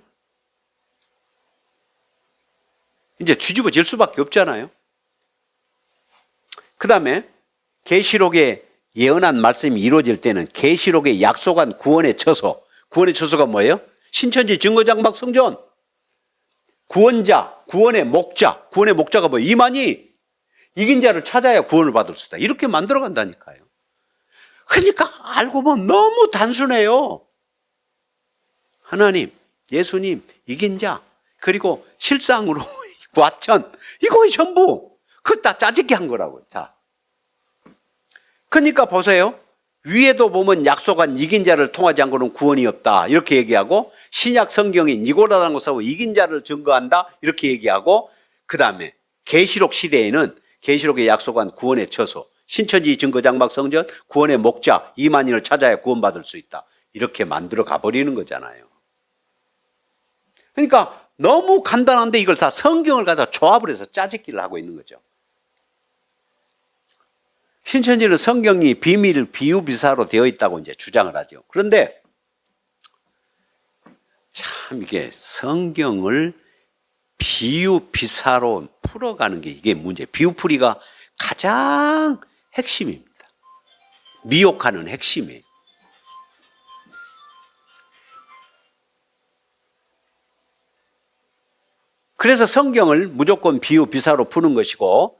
이제 뒤집어질 수밖에 없잖아요. 그 다음에 계시록에 예언한 말씀이 이루어질 때는 계시록에 약속한 구원의 처소, 구원의 처소가 뭐예요? 신천지 증거장막 성전. 구원자, 구원의 목자, 구원의 목자가 뭐예요? 이만희, 이긴 자를 찾아야 구원을 받을 수 있다, 이렇게 만들어 간다니까요. 그러니까 알고 보면 너무 단순해요. 하나님, 예수님, 이긴 자, 그리고 실상으로 과천, 이거 전부 그거 다 짜집게 한 거라고요. 자, 그러니까 보세요. 위에도 보면 약속한 이긴 자를 통하지 않고는 구원이 없다, 이렇게 얘기하고, 신약 성경이 니고라다는 것하고 이긴 자를 증거한다, 이렇게 얘기하고, 그 다음에 계시록 시대에는 계시록에 약속한 구원의 처소, 신천지 증거장막 성전, 구원의 목자 이만희를 찾아야 구원받을 수 있다, 이렇게 만들어 가버리는 거잖아요. 그러니까 너무 간단한데 이걸 다 성경을 갖다 조합을 해서 짜집기를 하고 있는 거죠. 신천지는 성경이 비밀 비유비사로 되어 있다고 이제 주장을 하죠. 그런데 참 이게 성경을 비유비사로 풀어가는 게 이게 문제. 비유풀이가 가장 핵심입니다. 미혹하는 핵심이에요. 그래서 성경을 무조건 비유비사로 푸는 것이고,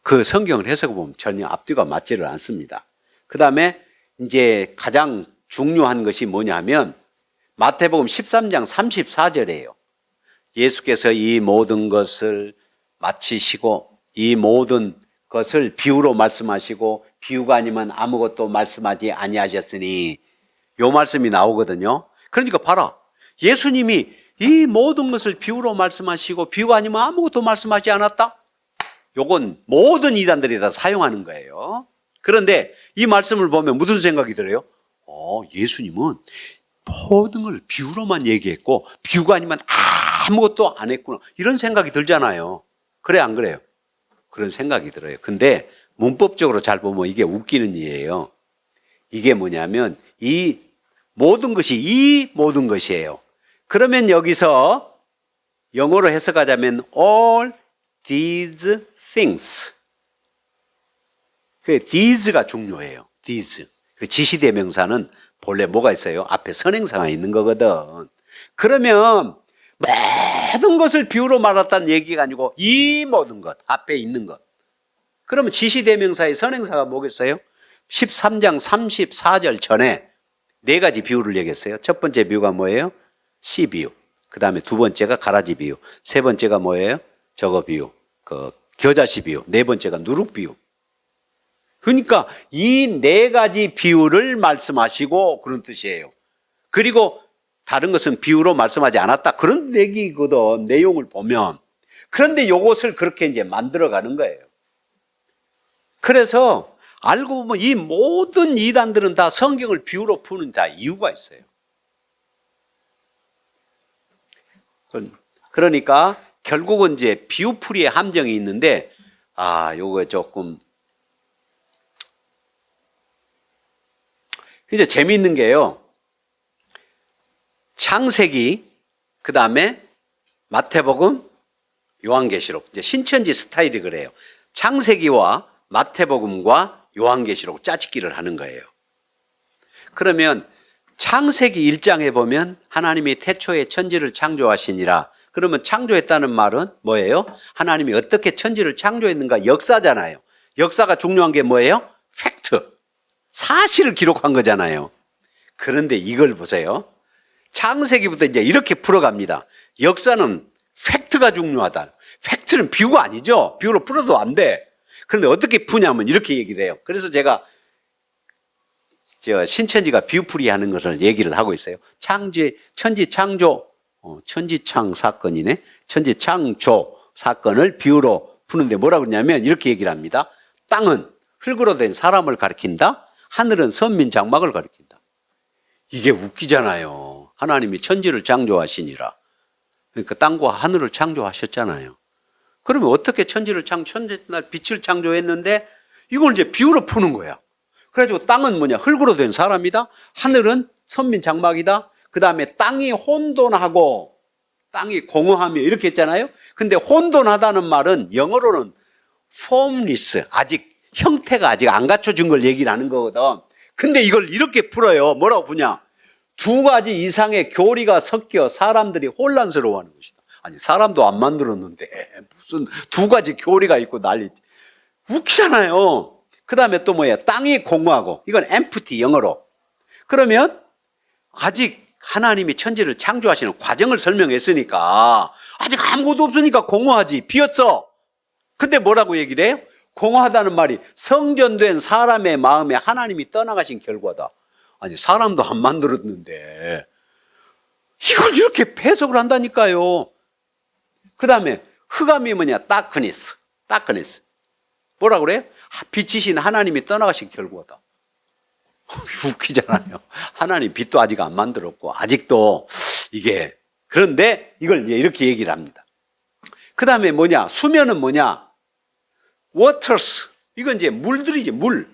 그 성경을 해석해 보면 전혀 앞뒤가 맞지를 않습니다. 그 다음에 이제 가장 중요한 것이 뭐냐면 마태복음 13장 34절이에요. 예수께서 이 모든 것을 마치시고 이 모든 것을 비유로 말씀하시고 비유가 아니면 아무것도 말씀하지 아니하셨으니, 요 말씀이 나오거든요. 그러니까 봐라, 예수님이 이 모든 것을 비유로 말씀하시고 비유가 아니면 아무것도 말씀하지 않았다? 요건 모든 이단들이 다 사용하는 거예요. 그런데 이 말씀을 보면 무슨 생각이 들어요? 예수님은 모든 걸 비유로만 얘기했고 비유가 아니면 아무것도 안 했구나, 이런 생각이 들잖아요. 그래 안 그래요? 그런 생각이 들어요. 근데 문법적으로 잘 보면 이게 웃기는 일이에요. 이게 뭐냐면 이 모든 것이에요. 그러면 여기서 영어로 해석하자면 all these things. 그 these가 중요해요. these. 그 지시대명사는 본래 뭐가 있어요? 앞에 선행사가 있는 거거든. 그러면 모든 것을 비유로 말했다는 얘기가 아니고 이 모든 것, 앞에 있는 것. 그러면 지시대명사의 선행사가 뭐겠어요? 13장 34절 전에 네 가지 비유를 얘기했어요. 첫 번째 비유가 뭐예요? 씨 비유. 그 다음에 두 번째가 가라지 비유. 세 번째가 뭐예요? 저거 비유. 겨자씨 비유. 네 번째가 누룩 비유. 그러니까 이 네 가지 비유를 말씀하시고 그런 뜻이에요. 그리고 다른 것은 비유로 말씀하지 않았다. 그런 얘기거든. 내용을 보면. 그런데 이것을 그렇게 이제 만들어가는 거예요. 그래서 알고 보면 이 모든 이단들은 다 성경을 비유로 푸는 다 이유가 있어요. 그러니까 결국은 이제 비유풀이의 함정이 있는데, 요거 조금 이제 재미있는 게요. 창세기, 그 다음에 마태복음, 요한계시록. 이제 신천지 스타일이 그래요. 창세기와 마태복음과 요한계시록 짜집기를 하는 거예요. 그러면 창세기 1장에 보면 하나님이 태초에 천지를 창조하시니라. 그러면 창조했다는 말은 뭐예요? 하나님이 어떻게 천지를 창조했는가? 역사잖아요. 역사가 중요한 게 뭐예요? 팩트. 사실을 기록한 거잖아요. 그런데 이걸 보세요. 창세기부터 이제 이렇게 풀어갑니다. 역사는 팩트가 중요하다. 팩트는 비유가 아니죠. 비유로 풀어도 안 돼. 그런데 어떻게 푸냐면 이렇게 얘기를 해요. 그래서 제가 신천지가 비유풀이 하는 것을 얘기를 하고 있어요. 천지 창조, 천지창 사건이네. 천지창조 사건을 비유로 푸는데 뭐라고 그러냐면 이렇게 얘기를 합니다. 땅은 흙으로 된 사람을 가리킨다. 하늘은 선민 장막을 가리킨다. 이게 웃기잖아요. 하나님이 천지를 창조하시니라. 그러니까 땅과 하늘을 창조하셨잖아요. 그러면 어떻게 천지날 빛을 창조했는데 이걸 이제 비유로 푸는 거야. 그래가지고 땅은 뭐냐? 흙으로 된 사람이다. 하늘은 선민 장막이다. 그 다음에 땅이 혼돈하고 땅이 공허하며 이렇게 했잖아요. 근데 혼돈하다는 말은 영어로는 formless, 형태가 아직 안 갖춰진 걸 얘기를 하는 거거든. 근데 이걸 이렇게 풀어요. 뭐라고 푸냐? 두 가지 이상의 교리가 섞여 사람들이 혼란스러워하는 것이다. 아니, 사람도 안 만들었는데 무슨 두 가지 교리가 있고 난리. 웃기잖아요. 그 다음에 또 뭐야? 땅이 공허하고, 이건 empty 영어로. 그러면 아직 하나님이 천지를 창조하시는 과정을 설명했으니까 아직 아무것도 없으니까 공허하지. 비었어. 근데 뭐라고 얘기를 해요? 공허하다는 말이 성전된 사람의 마음에 하나님이 떠나가신 결과다. 아니, 사람도 안 만들었는데 이걸 이렇게 해석을 한다니까요. 그 다음에 흑암이 뭐냐? darkness. 뭐라고 그래요? 빛이신 하나님이 떠나가신 결과다. 웃기잖아요. 하나님 빛도 아직 안 만들었고 아직도 이게, 그런데 이걸 이렇게 얘기를 합니다. 그 다음에 뭐냐? 수면은 뭐냐? waters. 이건 이제 물들이지, 물.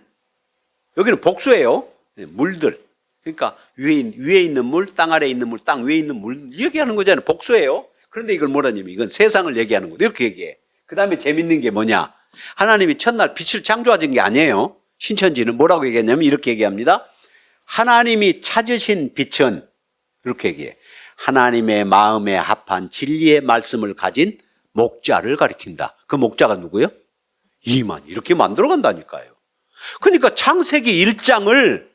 여기는 복수예요. 물들. 그러니까 위에 있는 물, 땅 아래에 있는 물, 땅 위에 있는 물 얘기하는 거잖아요. 복수예요. 그런데 이걸 뭐라냐면 이건 세상을 얘기하는 거예요. 이렇게 얘기해. 그 다음에 재밌는 게 뭐냐? 하나님이 첫날 빛을 창조하신 게 아니에요. 신천지는 뭐라고 얘기했냐면 이렇게 얘기합니다. 하나님이 찾으신 빛은, 이렇게 얘기해, 하나님의 마음에 합한 진리의 말씀을 가진 목자를 가리킨다. 그 목자가 누구예요? 이만. 이렇게 만들어 간다니까요. 그러니까 창세기 1장을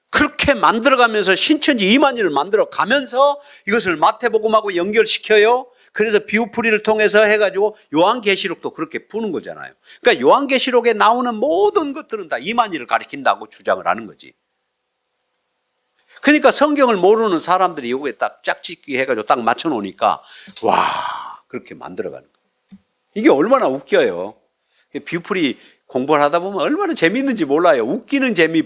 그렇게 만들어가면서 신천지 이만희를 만들어 가면서 이것을 마태복음하고 연결시켜요. 그래서 비유풀이를 통해서 해가지고 요한계시록도 그렇게 푸는 거잖아요. 그러니까 요한계시록에 나오는 모든 것들은 다 이만희를 가리킨다고 주장을 하는 거지. 그러니까 성경을 모르는 사람들이 여기에 딱 짝짓기 해가지고 딱 맞춰놓으니까 와, 그렇게 만들어가는 거예요. 이게 얼마나 웃겨요. 비유풀이 공부를 하다 보면 얼마나 재미있는지 몰라요. 웃기는 재미,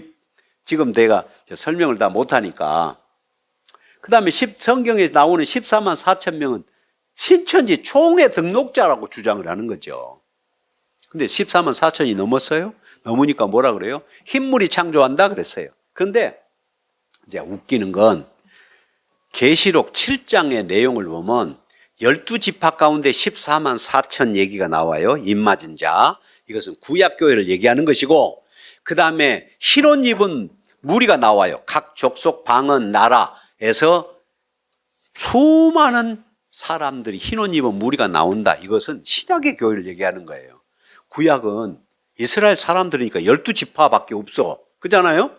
지금 내가 설명을 다 못하니까. 그 다음에 성경에 나오는 14만 4천 명은 신천지 총회 등록자라고 주장을 하는 거죠. 근데 14만 4천이 넘었어요? 넘으니까 뭐라 그래요? 흰물이 창조한다 그랬어요. 그런데 이제 웃기는 건 계시록 7장의 내용을 보면 12지파 가운데 14만 4천 얘기가 나와요. 입맞은 자. 이것은 구약교회를 얘기하는 것이고, 그 다음에 흰옷 입은 무리가 나와요. 각 족속, 방언, 나라에서 수많은 사람들이 흰옷 입은 무리가 나온다. 이것은 신약의 교회를 얘기하는 거예요. 구약은 이스라엘 사람들이니까 12지파밖에 없어. 그렇잖아요?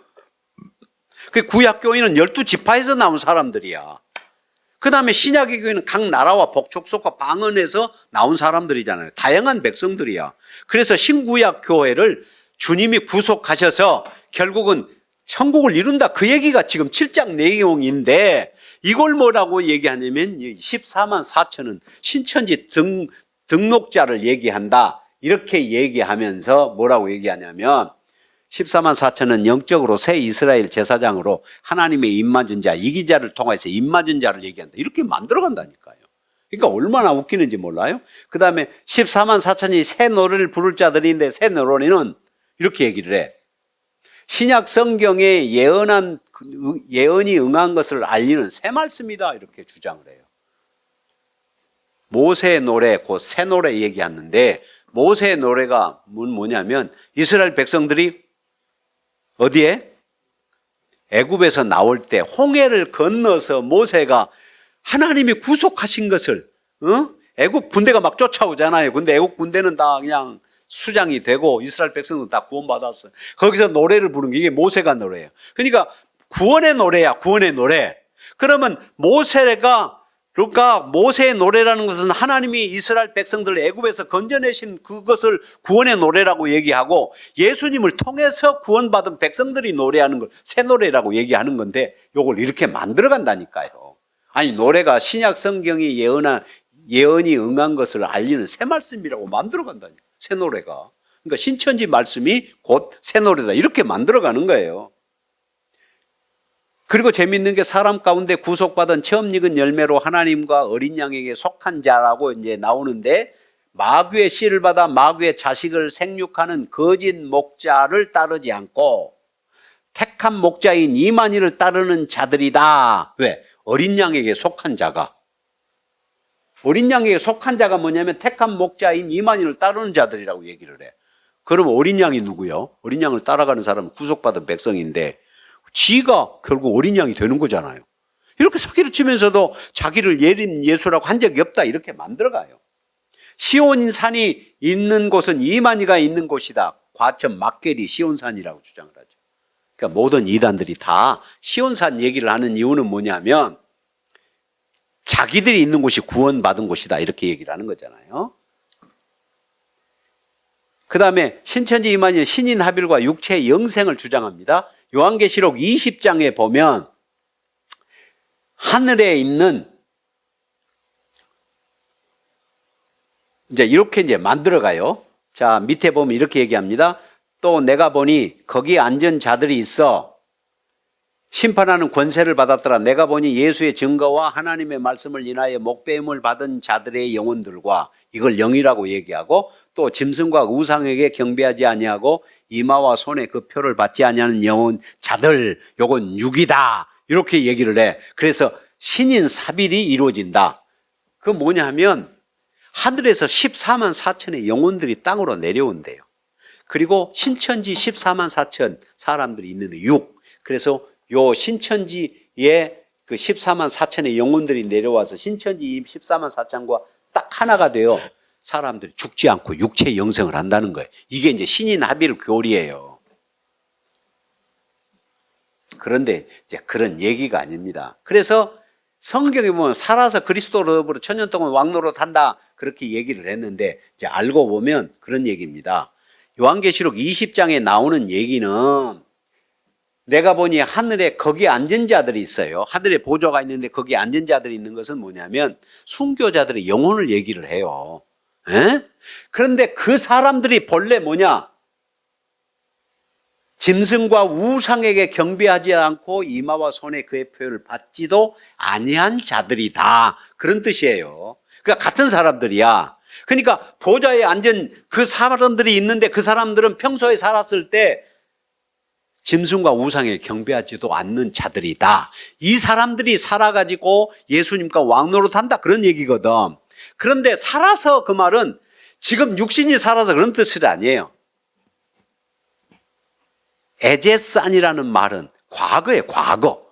그 구약 교회는 12지파에서 나온 사람들이야. 그 다음에 신약의 교회는 각 나라와 복족속과 방언에서 나온 사람들이잖아요. 다양한 백성들이야. 그래서 신구약 교회를 주님이 구속하셔서 결국은 천국을 이룬다. 그 얘기가 지금 7장 내용인데 이걸 뭐라고 얘기하냐면 14만 4천은 신천지 등록자를 얘기한다. 이렇게 얘기하면서 뭐라고 얘기하냐면 14만 4천은 영적으로 새 이스라엘 제사장으로 하나님의 입맞은 자, 이기자를 통해서 입맞은 자를 얘기한다. 이렇게 만들어간다니까요. 그러니까 얼마나 웃기는지 몰라요? 그 다음에 14만 4천이 새 노래를 부를 자들인데 새 노래는 이렇게 얘기를 해. 신약 성경에 예언이 응한 것을 알리는 새 말씀이다. 이렇게 주장을 해요. 모세의 노래, 곧 새 노래 얘기하는데 모세의 노래가 뭐냐면 이스라엘 백성들이 어디에? 애굽에서 나올 때 홍해를 건너서 모세가 하나님이 구속하신 것을 애굽 군대가 막 쫓아오잖아요. 근데 애굽 군대는 다 그냥 수장이 되고 이스라엘 백성들은 다 구원받았어요. 거기서 노래를 부른 게 이게 모세가 노래예요. 그러니까 구원의 노래야, 구원의 노래. 그러면 그러니까 모세의 노래라는 것은 하나님이 이스라엘 백성들을 애굽에서 건져내신 그것을 구원의 노래라고 얘기하고 예수님을 통해서 구원받은 백성들이 노래하는 걸 새 노래라고 얘기하는 건데 요걸 이렇게 만들어간다니까요. 아니 노래가 신약 성경이 예언이 응한 것을 알리는 새 말씀이라고 만들어간다니까요. 새 노래가. 그러니까 신천지 말씀이 곧 새 노래다. 이렇게 만들어가는 거예요. 그리고 재밌는 게 사람 가운데 구속받은 처음 익은 열매로 하나님과 어린 양에게 속한 자라고 이제 나오는데 마귀의 씨를 받아 마귀의 자식을 생육하는 거짓 목자를 따르지 않고 택한 목자인 이만희를 따르는 자들이다. 왜? 어린 양에게 속한 자가. 어린 양에게 속한 자가 뭐냐면 택한 목자인 이만희를 따르는 자들이라고 얘기를 해. 그럼 어린 양이 누구요? 어린 양을 따라가는 사람은 구속받은 백성인데 지가 결국 어린 양이 되는 거잖아요. 이렇게 사기를 치면서도 자기를 예수라고 한 적이 없다. 이렇게 만들어가요. 시온산이 있는 곳은 이만희가 있는 곳이다. 과천 막겔이 시온산이라고 주장을 하죠. 그러니까 모든 이단들이 다 시온산 얘기를 하는 이유는 뭐냐면 자기들이 있는 곳이 구원받은 곳이다. 이렇게 얘기를 하는 거잖아요. 그 다음에 신천지 이만희는 신인 합일과 육체의 영생을 주장합니다. 요한계시록 20장에 보면 하늘에 있는 이제 이렇게 이제 만들어가요. 자, 밑에 보면 이렇게 얘기합니다. 또 내가 보니 거기 앉은 자들이 있어 심판하는 권세를 받았더라. 내가 보니 예수의 증거와 하나님의 말씀을 인하여 목배임을 받은 자들의 영혼들과 이걸 영이라고 얘기하고 또 짐승과 우상에게 경배하지 아니하고 이마와 손에 그 표를 받지 아니하는 영혼 자들 요건 육이다. 이렇게 얘기를 해. 그래서 신인 사빌이 이루어진다. 그 뭐냐 하면 하늘에서 14만 4천의 영혼들이 땅으로 내려온대요. 그리고 신천지 14만 4천 사람들이 있는데 6. 그래서 요 신천지의 그 14만 4천의 영혼들이 내려와서 신천지 14만 4천과 딱 하나가 돼요. 사람들이 죽지 않고 육체 영생을 한다는 거예요. 이게 이제 신인 합일 교리예요. 그런데 이제 그런 얘기가 아닙니다. 그래서 성경에 보면 살아서 그리스도로 천년 동안 왕노릇 한다 그렇게 얘기를 했는데 이제 알고 보면 그런 얘기입니다. 요한계시록 20장에 나오는 얘기는 내가 보니 하늘에 거기 앉은 자들이 있어요. 하늘에 보좌가 있는데 거기 앉은 자들이 있는 것은 뭐냐면 순교자들의 영혼을 얘기를 해요. 에? 그런데 그 사람들이 본래 뭐냐? 짐승과 우상에게 경배하지 않고 이마와 손에 그의 표를 받지도 아니한 자들이다. 그런 뜻이에요. 그러니까 같은 사람들이야. 그러니까 보좌에 앉은 그 사람들이 있는데 그 사람들은 평소에 살았을 때 짐승과 우상에 경배하지도 않는 자들이다. 이 사람들이 살아가지고 예수님과 왕노릇한다 그런 얘기거든. 그런데 살아서 그 말은 지금 육신이 살아서 그런 뜻이 아니에요. 에제산이라는 말은 과거에 과거.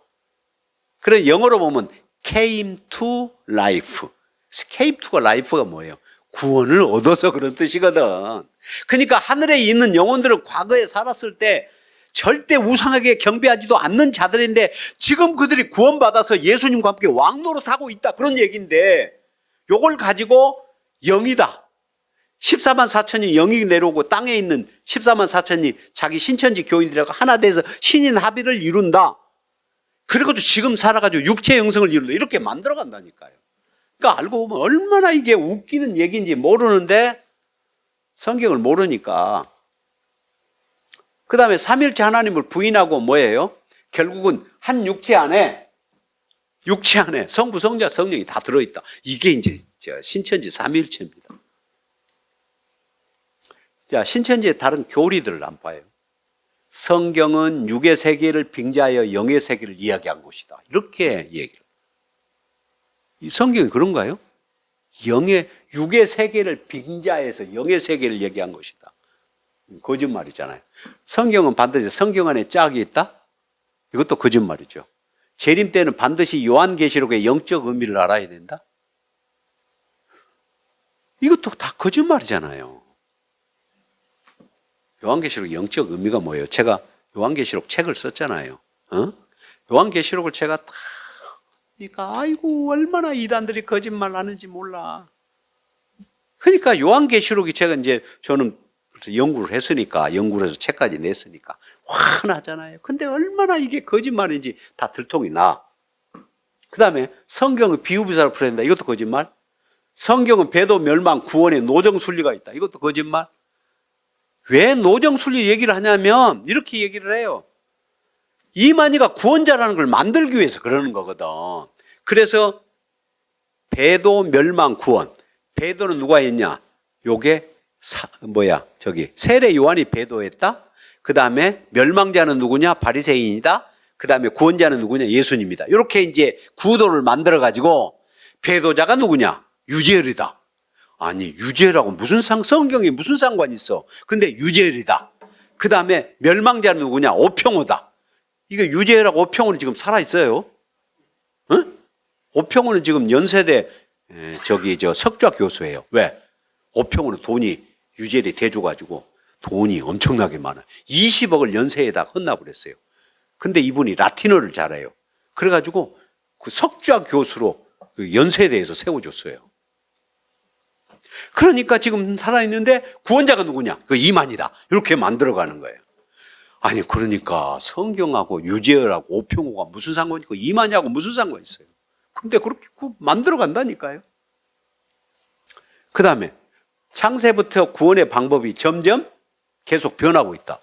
그래 영어로 보면 came to life. came to life가 뭐예요? 구원을 얻어서 그런 뜻이거든. 그러니까 하늘에 있는 영혼들은 과거에 살았을 때 절대 우상에게 경배하지도 않는 자들인데 지금 그들이 구원받아서 예수님과 함께 왕노릇하고 있다. 그런 얘기인데 요걸 가지고 영이다. 14만 4천이 영이 내려오고 땅에 있는 14만 4천이 자기 신천지 교인들하고 하나 돼서 신인 합의를 이룬다. 그래가지고 지금 살아가지고 육체 영성을 이룬다. 이렇게 만들어 간다니까요. 그러니까 알고 보면 얼마나 이게 웃기는 얘기인지 모르는데 성경을 모르니까. 그 다음에 삼일체 하나님을 부인하고 뭐예요? 결국은 한 육체 안에 성부, 성자, 성령이 다 들어있다. 이게 이제 신천지 삼일체입니다. 자, 신천지의 다른 교리들을 한번 봐요. 성경은 육의 세계를 빙자하여 영의 세계를 이야기한 것이다. 이렇게 얘기를. 이 성경이 그런가요? 육의 세계를 빙자해서 영의 세계를 얘기한 것이다. 거짓말이잖아요. 성경은 반드시 성경 안에 짝이 있다? 이것도 거짓말이죠. 재림 때는 반드시 요한계시록의 영적 의미를 알아야 된다? 이것도 다 거짓말이잖아요. 요한계시록 영적 의미가 뭐예요? 제가 요한계시록 책을 썼잖아요. 요한계시록을 제가 다 그러니까 아이고 얼마나 이단들이 거짓말 하는지 몰라. 그러니까 요한계시록이 제가 이제 저는 연구를 했으니까 연구를 해서 책까지 냈으니까 화나잖아요. 근데 얼마나 이게 거짓말인지 다 들통이 나. 그 다음에 성경은 비유비사로 풀어야 된다. 이것도 거짓말. 성경은 배도 멸망 구원의 노정순리가 있다. 이것도 거짓말. 왜 노정순리 얘기를 하냐면 이렇게 얘기를 해요. 이만희가 구원자라는 걸 만들기 위해서 그러는 거거든. 그래서 배도 멸망 구원. 배도는 누가 했냐? 요게 세례 요한이 배도했다. 그 다음에 멸망자는 누구냐? 바리새인이다. 그 다음에 구원자는 누구냐? 예수님이다. 이렇게 이제 구도를 만들어 가지고 배도자가 누구냐? 유재열이다. 아니 유재열하고 성경에 무슨 상관이 있어? 근데 유재열이다. 그 다음에 멸망자는 누구냐? 오평호다. 이게 유재열하고 오평호는 지금 살아있어요. 응? 오평호는 지금 연세대 석좌 교수예요. 왜? 오평호는 돈이 유재열이 대줘가지고 돈이 엄청나게 많아요. 20억을 연세에다 헌납을 했어요. 근데 이분이 라틴어를 잘해요. 그래가지고 그 석좌 교수로 그 연세대에서 세워줬어요. 그러니까 지금 살아있는데 구원자가 누구냐? 그 이만희다. 이렇게 만들어가는 거예요. 아니 그러니까 성경하고 유재열하고 오평호가 무슨 상관이 있고 이만희하고 무슨 상관이 있어요. 근데 그렇게 만들어간다니까요. 그 다음에 창세부터 구원의 방법이 점점 계속 변하고 있다.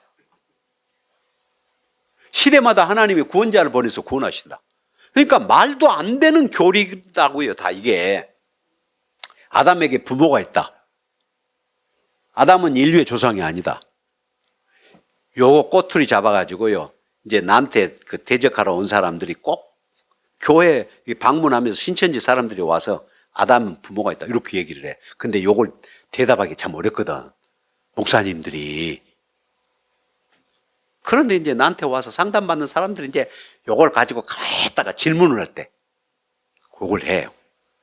시대마다 하나님이 구원자를 보내서 구원하신다. 그러니까 말도 안 되는 교리다고요. 다 이게. 아담에게 부모가 있다. 아담은 인류의 조상이 아니다. 요거 꼬투리 잡아가지고요. 이제 나한테 그 대적하러 온 사람들이 꼭 교회 방문하면서 신천지 사람들이 와서 아담은 부모가 있다. 이렇게 얘기를 해. 근데 요걸 대답하기 참 어렵거든. 목사님들이. 그런데 이제 나한테 와서 상담받는 사람들이 이제 요걸 가지고 가만히 질문을 할 때 그걸 해요.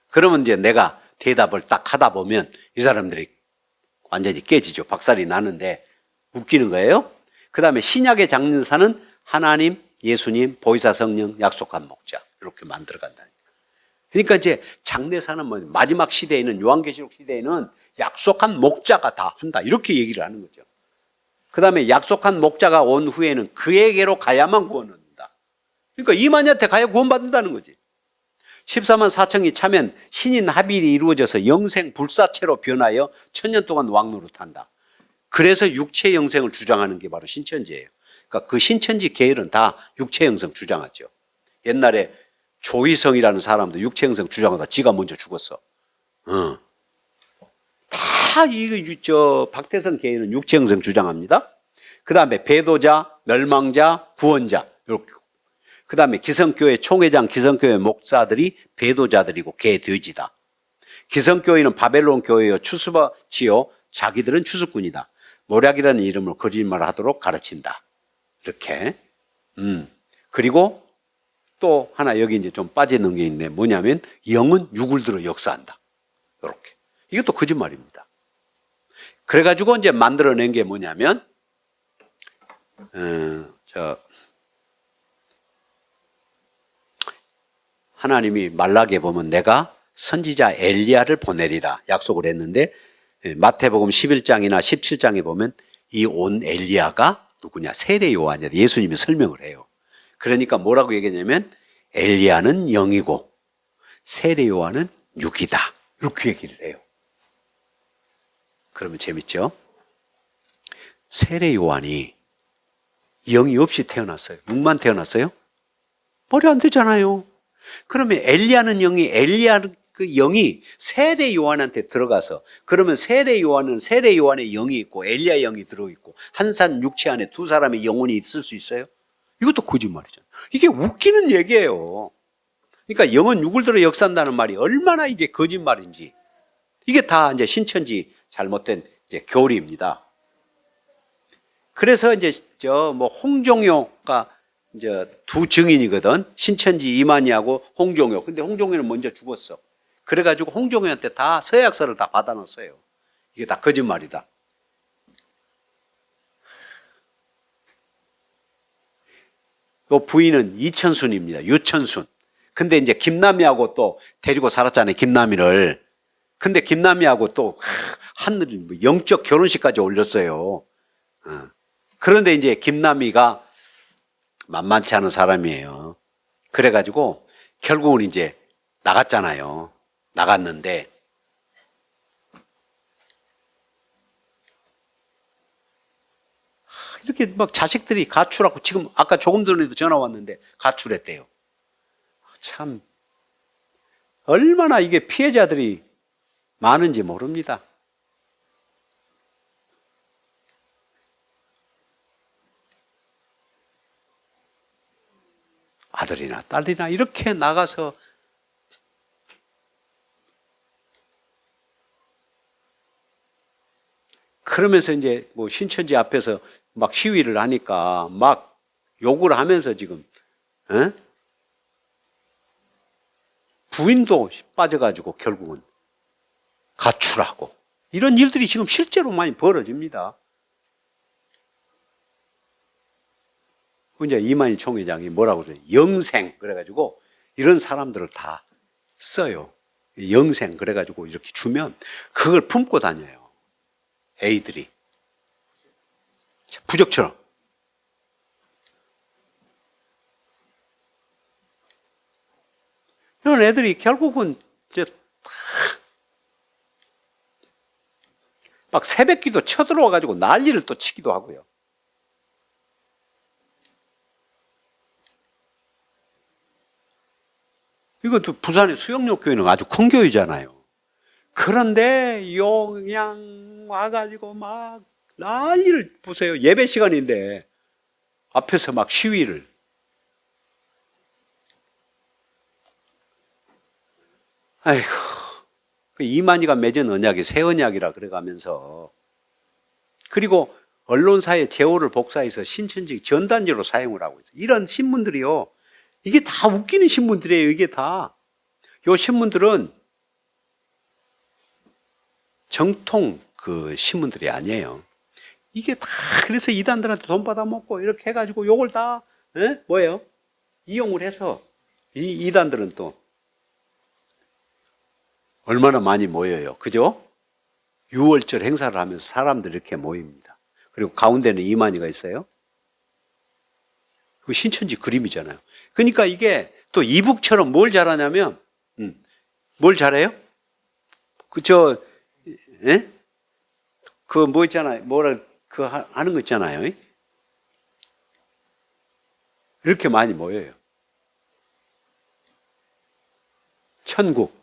그러면 이제 내가 대답을 딱 하다 보면 이 사람들이 완전히 깨지죠. 박살이 나는데 웃기는 거예요. 그 다음에 신약의 장사는 하나님, 예수님, 보이사 성령, 약속한 목자 이렇게 만들어 간다니까. 그러니까 이제 장례사는 뭐 마지막 시대에는 요한계시록 시대에는 약속한 목자가 다 한다 이렇게 얘기를 하는 거죠. 그 다음에 약속한 목자가 온 후에는 그에게로 가야만 구원을 얻는다. 그러니까 이만희한테 가야 구원받는다는 거지. 14만 4천이 차면 신인 합일이 이루어져서 영생 불사체로 변하여 천년 동안 왕노릇한다. 그래서 육체 영생을 주장하는 게 바로 신천지예요. 그러니까 그 신천지 계열은 다 육체 영생 주장하죠. 옛날에 조희성이라는 사람도 육체 영생 주장하다 지가 먼저 죽었어. 다 박태성 계열은 육체 영생 주장합니다. 그 다음에 배도자, 멸망자, 구원자 이렇게. 그 다음에 기성교회 총회장, 기성교회 목사들이 배도자들이고 개돼지다. 기성교회는 바벨론 교회여 추수받지요 자기들은 추수꾼이다. 모략이라는 이름으로 거짓말을 하도록 가르친다. 이렇게. 그리고 또 하나 여기 이제 좀 빠져있는 게 있네. 뭐냐면 영은 육을 들어 역사한다. 이렇게. 이것도 거짓말입니다. 그래가지고 이제 만들어낸 게 뭐냐면 저 하나님이 말라기에 보면 내가 선지자 엘리야를 보내리라 약속을 했는데 마태복음 11장이나 17장에 보면 이 온 엘리야가 누구냐? 세례 요한이야. 예수님이 설명을 해요. 그러니까 뭐라고 얘기했냐면 엘리야는 영이고 세례 요한은 육이다. 이렇게 얘기를 해요. 그러면 재밌죠? 세례 요한이 영이 없이 태어났어요. 육만 태어났어요? 말이 안 되잖아요. 그러면 엘리야는 영이 그 영이 세례 요한한테 들어가서 그러면 세례 요한은 세례 요한의 영이 있고 엘리야 영이 들어있고 한 산 육체 안에 두 사람의 영혼이 있을 수 있어요? 이것도 거짓말이잖아요. 이게 웃기는 얘기예요. 그러니까 영은 육을 들어 역사한다는 말이 얼마나 이게 거짓말인지 이게 다 이제 신천지 잘못된 이제 교리입니다. 그래서 이제 뭐 홍종효가 이제 두 증인이거든. 신천지 이만희하고 홍종효. 근데 홍종효는 먼저 죽었어. 그래가지고 홍종효한테 다 서약서를 다 받아놨어요. 이게 다 거짓말이다. 그 부인은 이천순입니다. 유천순. 근데 이제 김남희하고 또 데리고 살았잖아요. 김남희를. 근데 김남희하고 또 하늘 영적 결혼식까지 올렸어요. 그런데 이제 김남희가 만만치 않은 사람이에요. 그래가지고 결국은 이제 나갔잖아요. 나갔는데 이렇게 막 자식들이 가출하고 지금 아까 조금 전에도 전화 왔는데 가출했대요. 참 얼마나 이게 피해자들이 많은지 모릅니다. 아들이나 딸이나 이렇게 나가서 그러면서 이제 뭐 신천지 앞에서 막 시위를 하니까 막 욕을 하면서 지금 부인도 빠져가지고 결국은 가출하고 이런 일들이 지금 실제로 많이 벌어집니다. 이제 이만희 총회장이 뭐라고 그래요? 영생 그래가지고 이런 사람들을 다 써요. 영생 그래가지고 이렇게 주면 그걸 품고 다녀요. 애들이 부적처럼. 이런 애들이 결국은 이제 막 새벽기도 쳐들어와가지고 난리를 또 치기도 하고요. 이것도 부산의 수영역 교회는 아주 큰 교회잖아요. 그런데 그냥 와가지고 막 난리를 보세요. 예배 시간인데 앞에서 막 시위를. 아이고, 이만희가 맺은 언약이 새 언약이라 그래가면서 그리고 언론사의 제호를 복사해서 신천지 전단지로 사용을 하고 있어요. 이런 신문들이요. 이게 다 웃기는 신문들이에요. 이게 다. 요 신문들은 정통 그 신문들이 아니에요. 이게 다 그래서 이단들한테 돈 받아먹고 이렇게 해가지고 요걸 다 뭐예요? 이용을 해서 이 이단들은 또 얼마나 많이 모여요. 그죠? 6월절 행사를 하면서 사람들이 이렇게 모입니다. 그리고 가운데는 이만희가 있어요. 그 신천지 그림이잖아요. 그러니까 이게 또 이북처럼 뭘 잘하냐면, 뭘 잘해요? 뭐 있잖아요. 하는 거 있잖아요. 이렇게 많이 모여요. 천국.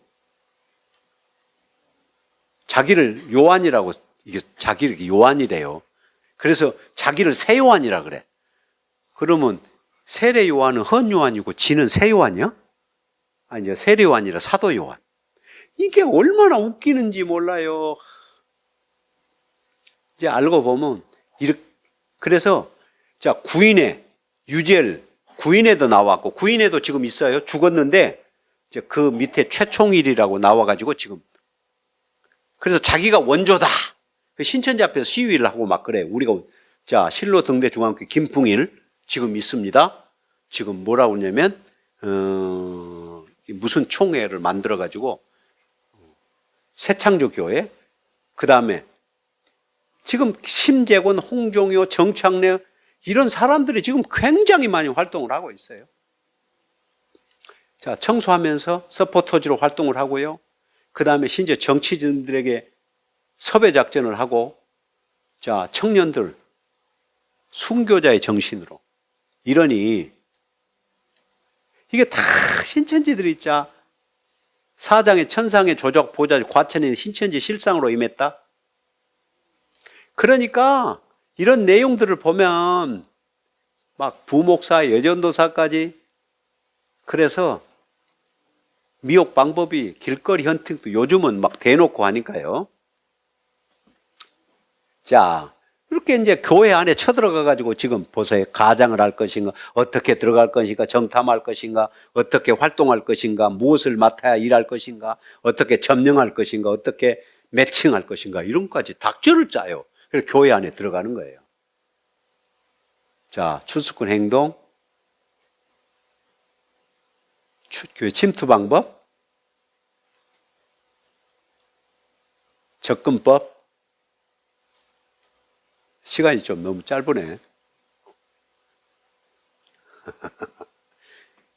자기를 요한이라고, 이게 자기를 요한이래요. 그래서 자기를 새 요한이라 그래. 그러면 세례 요한은 헌 요한이고 지는 새 요한이야? 아니, 세례 요한이라 사도 요한. 이게 얼마나 웃기는지 몰라요. 이제 알고 보면, 그래서, 자, 구인회, 유젤, 구인회도 나왔고, 구인회도 지금 있어요. 죽었는데, 이제 그 밑에 최총일이라고 나와가지고 지금. 그래서 자기가 원조다. 신천지 앞에서 시위를 하고 막 그래. 우리가 자, 실로 등대 중앙교회 김풍일 지금 있습니다. 지금 뭐라고 그러냐면 무슨 총회를 만들어 가지고 새창조교회, 그 다음에 지금 심재권, 홍종효, 정창래 이런 사람들이 지금 굉장히 많이 활동을 하고 있어요. 자, 청소하면서 서포터즈로 활동을 하고요. 그 다음에 심지어 정치인들에게 섭외 작전을 하고, 자, 청년들 순교자의 정신으로 이러니 이게 다 신천지들이 있자. 사장의 천상의 조작 보좌 과천인 신천지 실상으로 임했다. 그러니까 이런 내용들을 보면 막 부목사, 여전도사까지, 그래서 미혹 방법이 길거리 헌팅도 요즘은 막 대놓고 하니까요. 자, 이렇게 이제 교회 안에 쳐들어가 가지고 지금 보세요. 가장을 할 것인가, 어떻게 들어갈 것인가, 정탐할 것인가, 어떻게 활동할 것인가, 무엇을 맡아야 일할 것인가, 어떻게 점령할 것인가, 어떻게 매칭할 것인가, 이런 것까지 닥쳐를 짜요. 그래서 교회 안에 들어가는 거예요. 자, 출석군 행동, 교회 침투 방법, 접근법. 시간이 좀 너무 짧으네.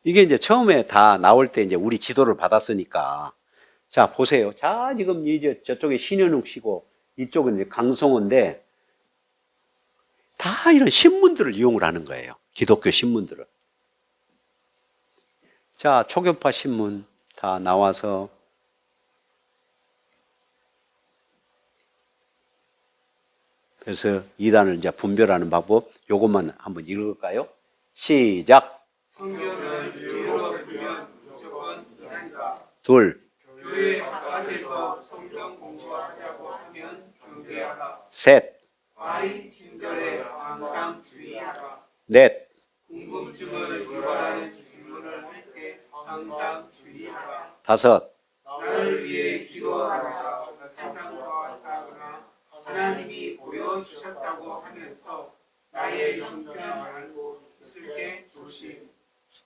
이게 이제 처음에 다 나올 때 이제 우리 지도를 받았으니까. 자, 보세요. 자, 지금 이제 저쪽에 신현욱 씨고 이쪽은 이제 강성호인데 다 이런 신문들을 이용을 하는 거예요. 기독교 신문들을. 자, 초교파 신문 다 나와서 그래서 이단을 이제 분별하는 방법, 요것만 한번 읽을까요? 시작. 성경을 뒤로 두면 무조건 이단이다. 둘, 교회 바깥에서 성경 공부하자고 하면 경계하라. 셋, 과잉 친절에 항상 주의하라. 넷, 궁금증을 유발하는 질문을 할 때 항상 주의하라. 다섯, 나를 위해 기도하라. 세상과 같다거나 하나님이 보여주셨다고 하면서 나의 형편 알고 있을 때 조심.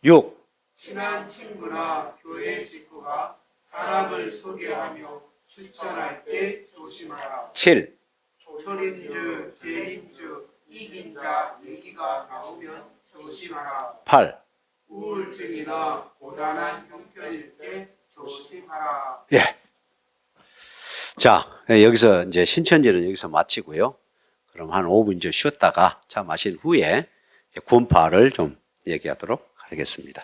6, 친한 친구나 교회 식구가 사람을 소개하며 추천할 때 조심하라. 7, 초림주, 재림주, 이긴 자 얘기가 나오면 조심하라. 8. 우울증이나 고단한 형편일 때 조심하라. 예. 자, 여기서 이제 신천지는 여기서 마치고요. 그럼 한 5분 좀 쉬었다가 차 마신 후에 군파를 좀 얘기하도록 하겠습니다.